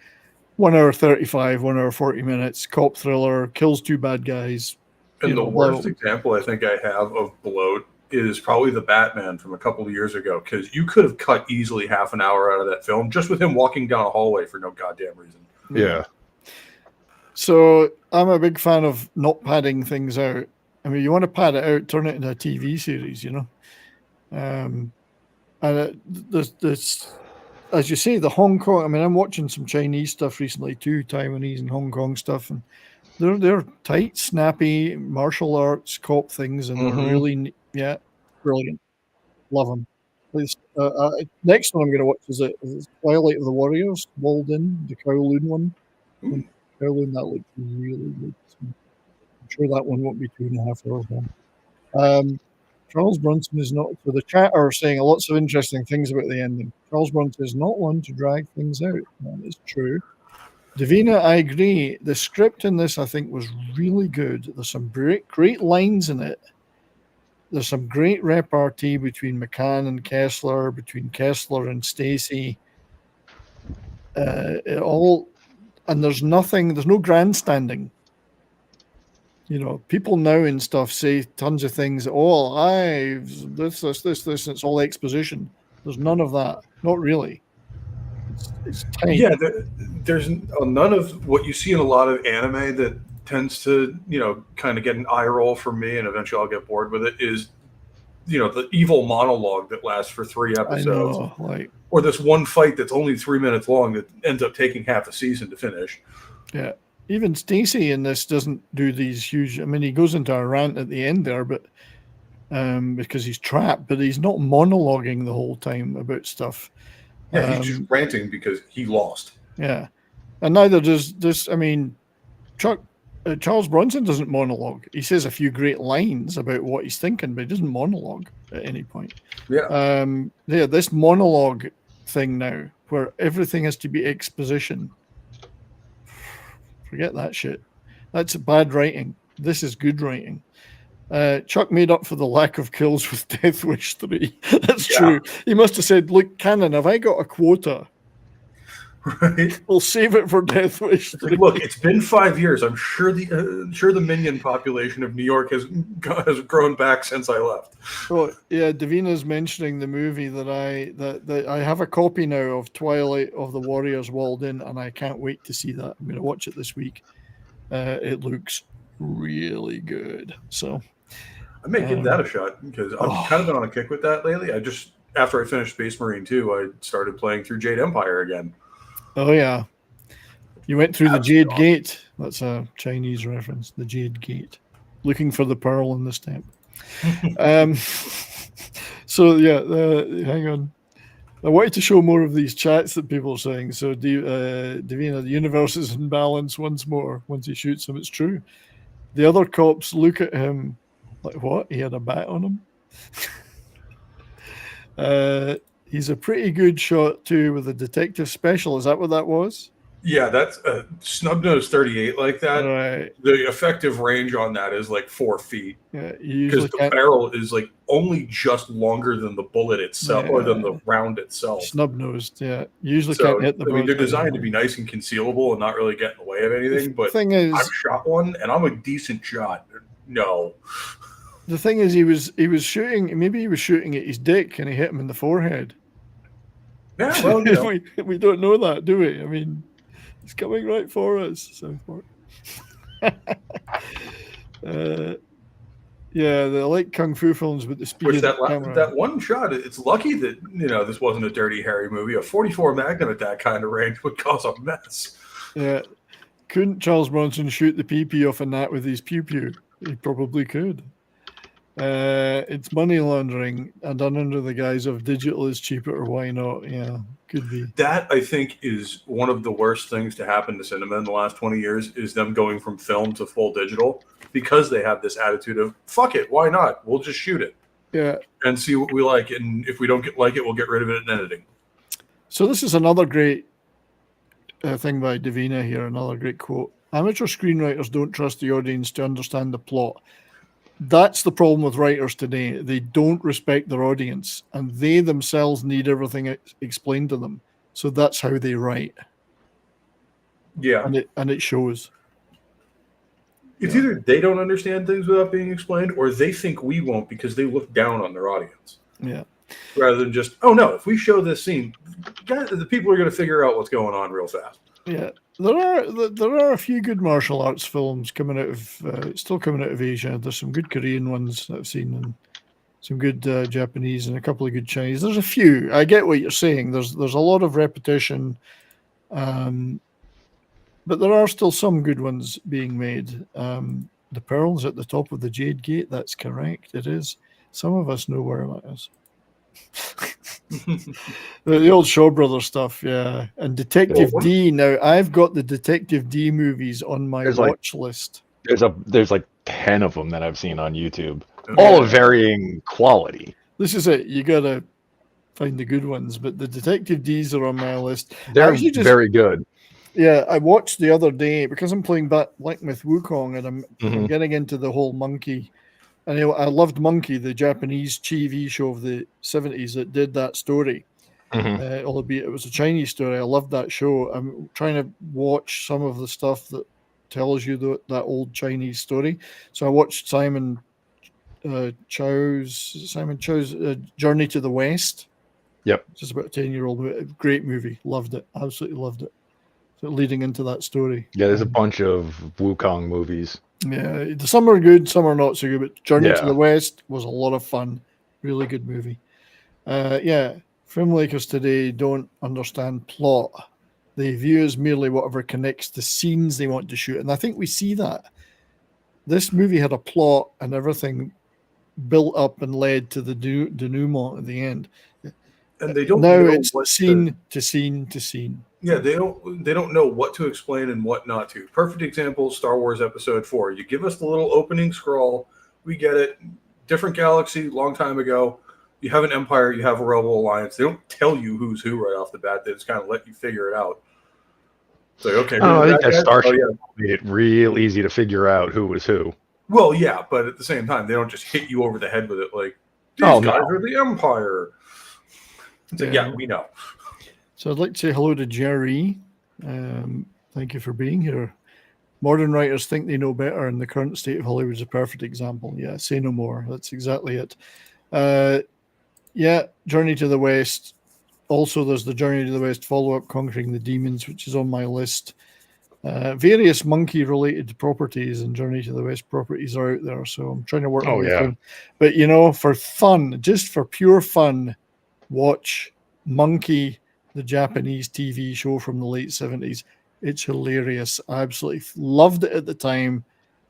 1 hour 35, 1 hour 40 minutes, cop thriller, kills 2 bad guys. And the worst example I think I have of bloat is probably the Batman from a couple of years ago, because you could have cut easily half an hour out of that film just with him walking down a hallway for no goddamn reason. Yeah. So I'm a big fan of not padding things out. I mean, you want to pad it out, turn it into a TV series, And there's as you say, the Hong Kong. I mean, I'm watching some Chinese stuff recently too, Taiwanese and Hong Kong stuff, and they're tight, snappy martial arts cop things, and they're really brilliant. Love them. Next one I'm going to watch is Twilight of the Warriors, Walden, the Kowloon one. Kowloon, that looks really good. I'm sure that one won't be 2.5 hours long. Charles Bronson is not, for the chat are saying lots of interesting things about the ending. Charles Bronson is not one to drag things out. That is true. Davina, I agree. The script in this, I think, was really good. There's some great lines in it. There's some great repartee between McCann and Kessler, between Kessler and Stacy. And there's no grandstanding. People now and stuff say tons of things. This, and it's all exposition. There's none of that. Not really. It's tight. Yeah, there's none of what you see in a lot of anime that tends to, kind of get an eye roll from me, and eventually I'll get bored with it, is, the evil monologue that lasts for 3 episodes. I know, or this one fight that's only 3 minutes long that ends up taking half a season to finish. Yeah. Even Stacy in this doesn't do these huge. I mean, he goes into a rant at the end there, but because he's trapped, but he's not monologuing the whole time about stuff. Yeah, he's just ranting because he lost. Yeah, and neither does this. I mean, Charles Bronson doesn't monologue. He says a few great lines about what he's thinking, but he doesn't monologue at any point. Yeah. This monologue thing now, where everything has to be exposition. Forget that shit. That's bad writing. This is good writing. Chuck made up for the lack of kills with Death Wish 3. That's true. He must have said, look, Cannon, have I got a quota? Right. We'll save it for Death Wish 3. Look, it's been 5 years. I'm sure the minion population of New York has grown back since I left. Oh yeah, Davina's mentioning the movie that I have a copy now of Twilight of the Warriors Walled In, and I can't wait to see that. I'm going to watch it this week. It looks really good. So I may give that a shot because I've kind of been on a kick with that lately. After I finished Space Marine 2, I started playing through Jade Empire again. Oh yeah, you went through the Jade Gate. That's a Chinese reference. The Jade Gate, looking for the pearl in the stamp. So yeah, hang on. I wanted to show more of these chats that people are saying. So Davina, the universe is in balance once more. Once he shoots him, it's true. The other cops look at him like, what? He had a bat on him? He's a pretty good shot too with a detective special. Is that what that was? Yeah, that's Snubnose 38 like that. Right. The effective range on that is like 4 feet. Yeah, because the barrel is like only just longer than the bullet itself or than the round itself. Snub-nosed, yeah. You usually can't hit the they're designed to be nice and concealable and not really get in the way of anything. But thing is, I've shot one and I'm a decent shot. No. The thing is, he was shooting. Maybe he was shooting at his dick, and he hit him in the forehead. Yeah, well, you know. we don't know that, do we? I mean, he's coming right for us. Southport. Yeah, they like kung fu films with the speed Which of the camera. that one shot, it's lucky that this wasn't a Dirty Harry movie. A 44 Magnum at that kind of range would cause a mess. Yeah, couldn't Charles Bronson shoot the PP off a gnat with his pew pew? He probably could. It's money laundering and done under the guise of digital is cheaper, or why not? Yeah, could be. That, I think, is one of the worst things to happen to cinema in the last 20 years is them going from film to full digital because they have this attitude of, fuck it, why not? We'll just shoot it. Yeah. And see what we like. And if we don't like it, we'll get rid of it in editing. So this is another great thing by Davina here, another great quote. Amateur screenwriters don't trust the audience to understand the plot. That's the problem with writers today. They don't respect their audience, and they themselves need everything explained to them. So that's how they write. Yeah. And it shows. It's either they don't understand things without being explained, or they think we won't because they look down on their audience. Yeah. Rather than just, oh no, if we show this scene, the people are going to figure out what's going on real fast. Yeah. There are a few good martial arts films coming out of still coming out of Asia. There's some good Korean ones that I've seen, and some good Japanese, and a couple of good Chinese. There's a few. I get what you're saying. There's a lot of repetition, but there are still some good ones being made. The Pearl's at the top of the Jade Gate. That's correct. It is. Some of us know where that is. The old Shaw Brothers stuff, yeah. And Detective D. Now, I've got the Detective D movies on my watch list. There's like 10 of them that I've seen on YouTube, all of varying quality. This is it. You gotta find the good ones, but the Detective D's are on my list. They're very good. Yeah, I watched the other day because I'm playing Black Myth Wukong, and I'm getting into the whole monkey. And I loved Monkey, the Japanese TV show of the 70s that did that story. Albeit it was a Chinese story. I loved that show. I'm trying to watch some of the stuff that tells you that old Chinese story. So I watched Simon Chow's Journey to the West. Yep. Just about a 10-year-old. Great movie. Loved it. Absolutely loved it. So leading into that story. Yeah, there's a bunch of Wukong movies. Yeah, some are good, some are not so good, but Journey to the West was a lot of fun. Really good movie. Filmmakers today don't understand plot. They view as merely whatever connects the scenes they want to shoot. And I think we see that. This movie had a plot and everything built up and led to the denouement at the end. And they don't now know it's what scene to scene to scene. Yeah, they don't know what to explain and what not to. Perfect example, Star Wars Episode 4. You give us the little opening scroll, we get it. Different galaxy, long time ago. You have an empire, you have a rebel alliance. They don't tell you who's who right off the bat. They just kind of let you figure it out. So okay, I think that guy? Starship made it real easy to figure out who was who. Well, yeah, but at the same time, they don't just hit you over the head with it like these guys are the Empire. It's like, yeah, we know. So I'd like to say hello to Jerry. Thank you for being here. Modern writers think they know better, and the current state of Hollywood is a perfect example. Yeah, say no more. That's exactly it. Journey to the West. Also, there's the Journey to the West follow-up, Conquering the Demons, which is on my list. Various monkey-related properties and Journey to the West properties are out there, so I'm trying to work my way through. But, for fun, just for pure fun, watch Monkey, the Japanese TV show from the late 70s. It's hilarious. I absolutely loved it at the time,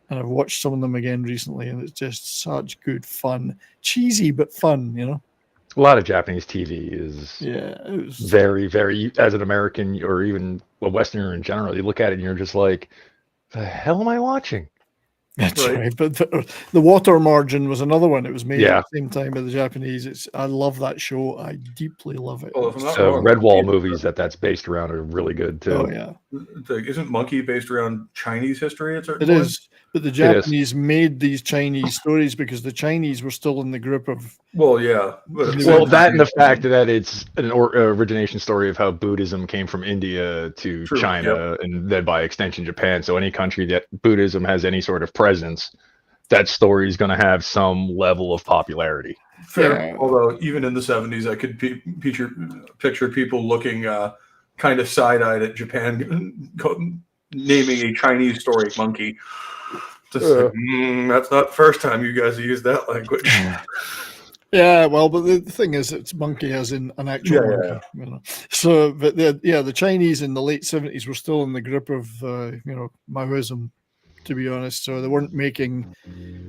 and I've watched some of them again recently, and it's just such good fun. Cheesy, but fun, A lot of Japanese TV is very, very, as an American or even a Westerner in general, you look at it and you're just like, the hell am I watching? That's right. But the Water Margin was another one. It was made at the same time by the Japanese. I love that show. I deeply love it. Well, if I'm not The wrong, Redwall movies that's based around are really good too. Oh yeah. Isn't Monkey based around Chinese history? It is. But the Japanese made these Chinese stories because the Chinese were still in the grip of. Well, yeah. That and the fact that it's an origination story of how Buddhism came from India to China and then by extension Japan. So any country that Buddhism has any sort of presence, that story is going to have some level of popularity. Fair. Yeah. Although even in the 70s, I could picture people looking kind of side-eyed at Japan naming a Chinese story Monkey. That's not the first time you guys have used that language. Yeah, well, but the thing is, it's monkey as in an actual monkey. So, but the Chinese in the late 70s were still in the grip of Maoism, to be honest. So they weren't making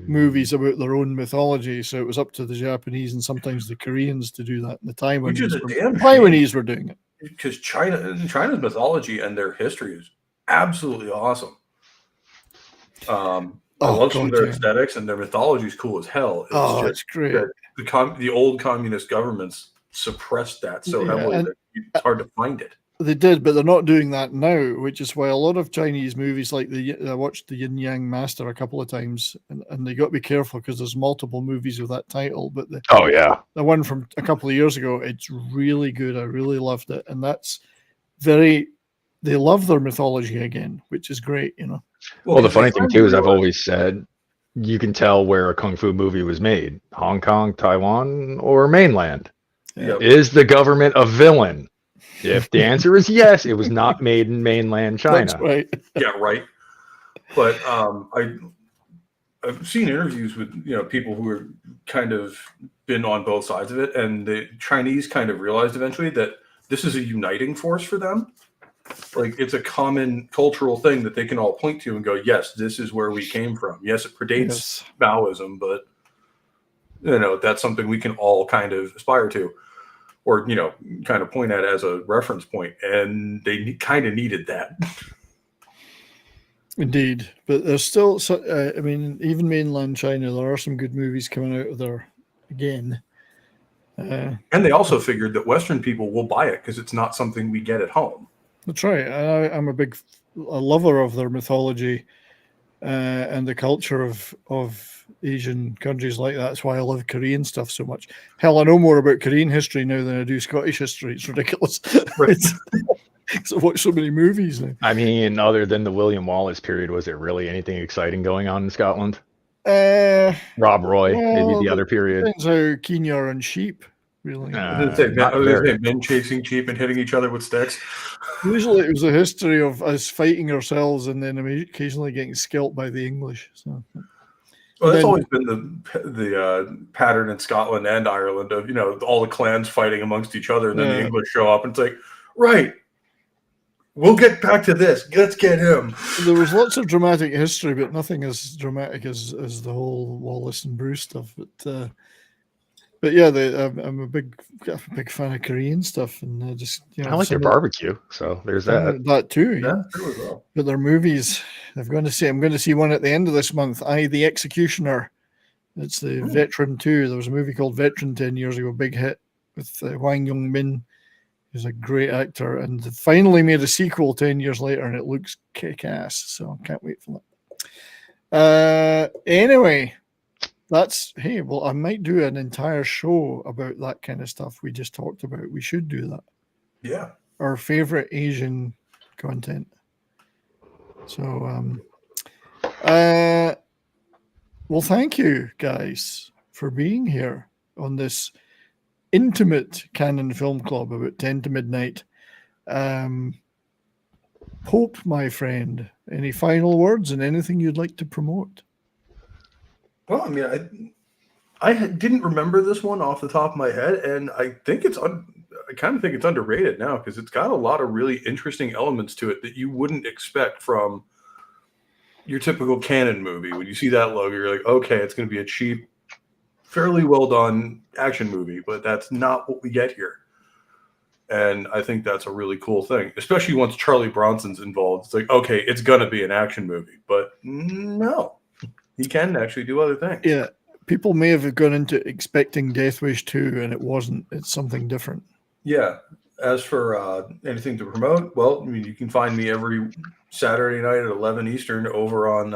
movies about their own mythology. So it was up to the Japanese and sometimes the Koreans to do that. And the Taiwanese were doing it because China's mythology and their history is absolutely awesome. I love some of their aesthetics, and their mythology is cool as hell. It's great. The old communist governments suppressed that so heavily that it's hard to find it. They did, but they're not doing that now, which is why a lot of Chinese movies, like I watched the Yin Yang Master a couple of times, and they got to be careful because there's multiple movies with that title. But the one from a couple of years ago, it's really good. I really loved it, and that's they love their mythology again, which is great, Well, the funny thing too is I've always said you can tell where a kung fu movie was made: Hong Kong, Taiwan, or mainland. Yep. Is the government a villain? If the answer is yes, it was not made in mainland China. That's right. Yeah, right. But I've seen interviews with people who are kind of been on both sides of it, and the Chinese kind of realized eventually that this is a uniting force for them. Like it's a common cultural thing that they can all point to and go, yes, this is where we came from. Yes, it predates Maoism, but that's something we can all kind of aspire to, or kind of point at as a reference point. And they kind of needed that. Indeed, but there's still, even mainland China, there are some good movies coming out of there again. And they also figured that Western people will buy it because it's not something we get at home. That's right. I'm a lover of their mythology and the culture of Asian countries like that. That's why I love Korean stuff so much. Hell, I know more about Korean history now than I do Scottish history. It's ridiculous. Right. I watch so many movies now. I mean, other than the William Wallace period, was there really anything exciting going on in Scotland? Rob Roy, maybe the other period. Depends how keen you are on sheep. Really? Men chasing sheep and hitting each other with sticks. Usually it was a history of us fighting ourselves and then occasionally getting scalped by the English. So, well, that's always been the pattern in Scotland and Ireland of all the clans fighting amongst each other, and then the English show up and it's like, right, We'll get back to this. Let's get him. There was lots of dramatic history, but nothing as dramatic as the whole Wallace and Bruce stuff. But yeah, I'm a big fan of Korean stuff, and just I like their barbecue. So there's that. That too. Yeah, true as well. But their movies, I'm going to see one at the end of this month. The Executioner. It's the Veteran 2. There was a movie called Veteran 10 years ago, big hit with Hwang Yong-min. He's a great actor, and finally made a sequel 10 years later, and it looks kick-ass. So I can't wait for that. Anyway, I might do an entire show about that kind of stuff we just talked about. We should do that. Yeah. Our favorite Asian content. So, well, thank you guys for being here on this intimate Canon Film Club about 10 to midnight. Pope, my friend, any final words and anything you'd like to promote? Well, I mean, I didn't remember this one off the top of my head, and I think I kind of think it's underrated now because it's got a lot of really interesting elements to it that you wouldn't expect from your typical Canon movie. When you see that logo, you're like, okay, it's going to be a cheap, fairly well done action movie, but that's not what we get here. And I think that's a really cool thing, especially once Charlie Bronson's involved. It's like, okay, it's going to be an action movie, but no, he can actually do other things. Yeah, people may have gone into expecting Death Wish 2, and it wasn't. It's something different. Yeah. As for anything to promote, well, I mean, you can find me every Saturday night at 11 Eastern over on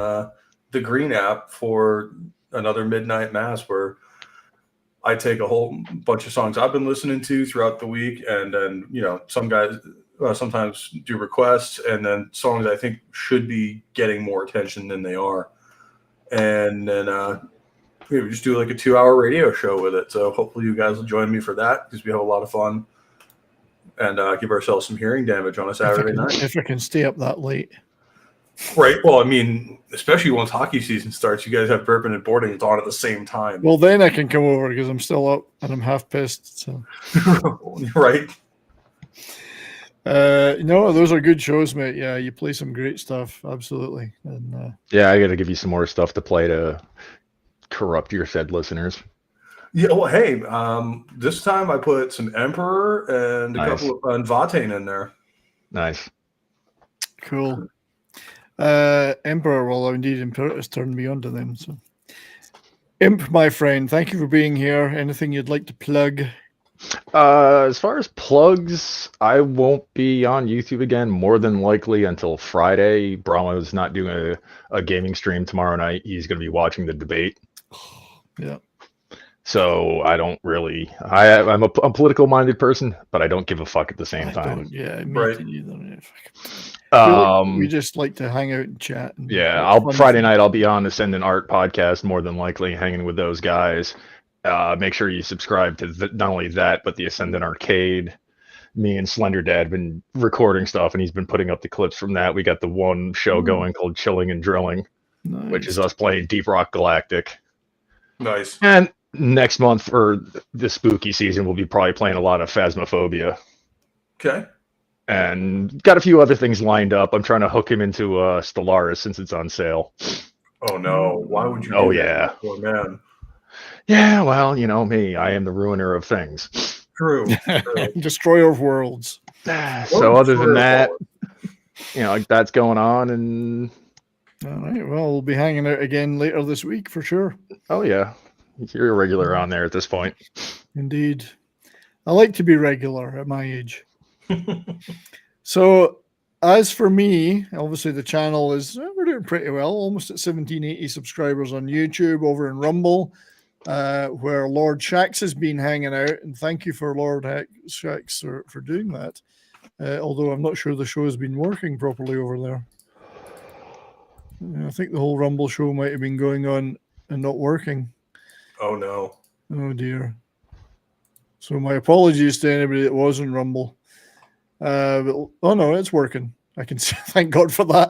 the Green app for another Midnight Mass, where I take a whole bunch of songs I've been listening to throughout the week, and then, some guys sometimes do requests, and then songs I think should be getting more attention than they are. And then we just do like a 2-hour radio show with it. So hopefully you guys will join me for that, because we have a lot of fun. And give ourselves some hearing damage on a Saturday night. If I can stay up that late. Right. Well, I mean, especially once hockey season starts, you guys have Bourbon and Boarding on at the same time. Well, then I can come over because I'm still up and I'm half pissed. So. Right. No, those are good shows, mate. Yeah, you play some great stuff. Absolutely. And yeah, I got to give you some more stuff to play to corrupt your said listeners. Yeah, well, hey, this time I put some Emperor and a couple of Vatain in there. Nice. Cool. Emperor, well, indeed, Imperatus turned me on to them. So, Imp, my friend, thank you for being here. Anything you'd like to plug? As far as plugs, I won't be on YouTube again, more than likely until Friday. Brahma's not doing a gaming stream tomorrow night. He's going to be watching the debate. Yeah. So I don't really. I'm a political-minded person, but I don't give a fuck at the same time. Yeah, me right. Either. We just like to hang out and chat. And Friday night I'll be on the Ascendant Art podcast, more than likely, hanging with those guys. Make sure you subscribe to not only that, but the Ascendant Arcade. Me and Slender Dad have been recording stuff, and he's been putting up the clips from that. We got the one show going called Chilling and Drilling, which is us playing Deep Rock Galactic. Nice. And next month for the spooky season, we'll be probably playing a lot of Phasmophobia. Okay. And got a few other things lined up. I'm trying to hook him into Stellaris since it's on sale. Oh, no. Why would you do that? Oh, man. Yeah, well, you know me. I am the ruiner of things. True. Destroyer of worlds. So other than that, that's going on. And all right. Well, we'll be hanging out again later this week for sure. Oh, yeah. You're a regular on there at this point. Indeed. I like to be regular at my age. So as for me, obviously the channel we're doing pretty well, almost at 1780 subscribers on YouTube, over in Rumble, where Lord Shax has been hanging out, and thank you for Lord Shax for doing that. Although I'm not sure the show has been working properly over there. I think the whole Rumble show might have been going on and not working. Oh no. Oh dear. So my apologies to anybody that was in Rumble. But, oh no, it's working. I can say, thank God for that.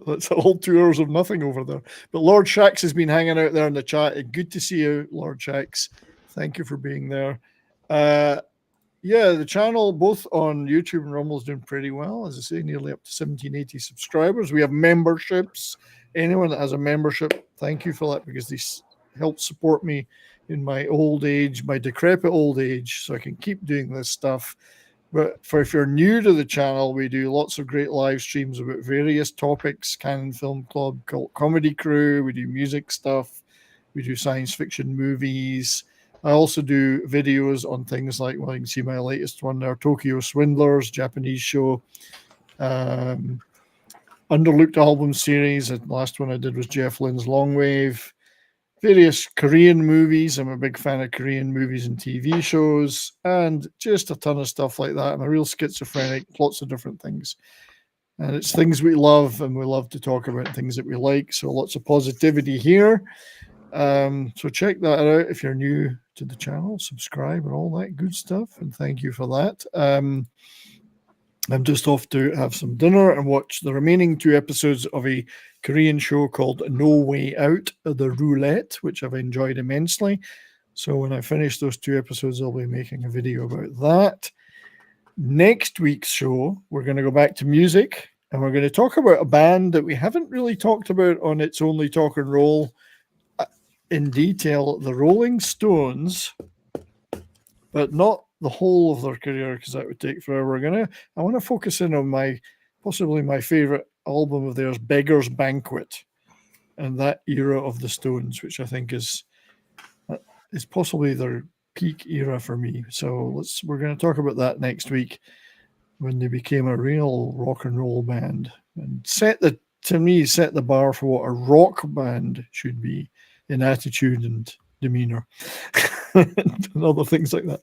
That's a whole 2 hours of nothing over there. But Lord Shax has been hanging out there in the chat. Good to see you, Lord Shax. Thank you for being there. yeah, the channel both on YouTube and Rumble is doing pretty well. As I say, nearly up to 1780 subscribers. We have memberships. Anyone that has a membership, thank you for that, because these help support me in my old age, my decrepit old age, so I can keep doing this stuff. But if you're new to the channel, we do lots of great live streams about various topics: Canon Film Club, Cult Comedy Crew. We do music stuff. We do science fiction movies. I also do videos on things like, well, you can see my latest one there, Tokyo Swindlers, Japanese show, Underlooked album series. The last one I did was Jeff Lynne's Long Wave. Various Korean movies. I'm a big fan of Korean movies and TV shows, and just a ton of stuff like that. I'm a real schizophrenic, lots of different things. And it's things we love, and we love to talk about things that we like. So lots of positivity here. So check that out if you're new to the channel, subscribe and all that good stuff. And thank you for that. I'm just off to have some dinner and watch the remaining 2 episodes of a Korean show called No Way Out, The Roulette, which I've enjoyed immensely. So when I finish those 2 episodes, I'll be making a video about that. Next week's show, we're going to go back to music, and we're going to talk about a band that we haven't really talked about on It's Only Talk and Roll in detail, the Rolling Stones, but not the whole of their career, because that would take forever. I want to focus in on possibly my favorite album of theirs, Beggar's Banquet, and that era of the Stones, which I think is possibly their peak era for me. So we're going to talk about that next week, when they became a real rock and roll band, and set the bar for what a rock band should be in attitude and demeanor and other things like that.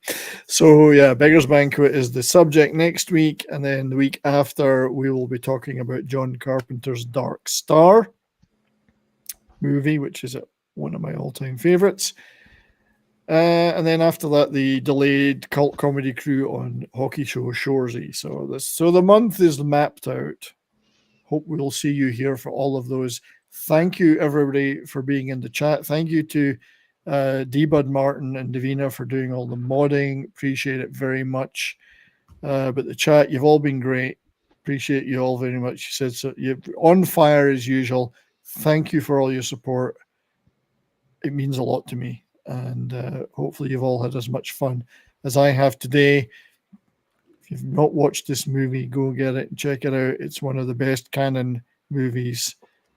So yeah, Beggar's Banquet is the subject next week, and then the week after we will be talking about John Carpenter's Dark Star movie, which is one of my all-time favorites. And then after that, the delayed Cult Comedy Crew on hockey show Shoresy. So the month is mapped out. Hope we'll see you here for all of those. Thank you, everybody, for being in the chat. Thank you to D-Bud Martin and Davina for doing all the modding. Appreciate it very much. But the chat, you've all been great. Appreciate you all very much. You said so. You're on fire as usual. Thank you for all your support. It means a lot to me. And hopefully you've all had as much fun as I have today. If you've not watched this movie, go get it and check it out. It's one of the best canon movies.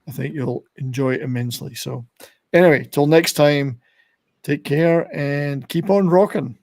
I think you'll enjoy it immensely. So anyway, till next time, take care and keep on rocking.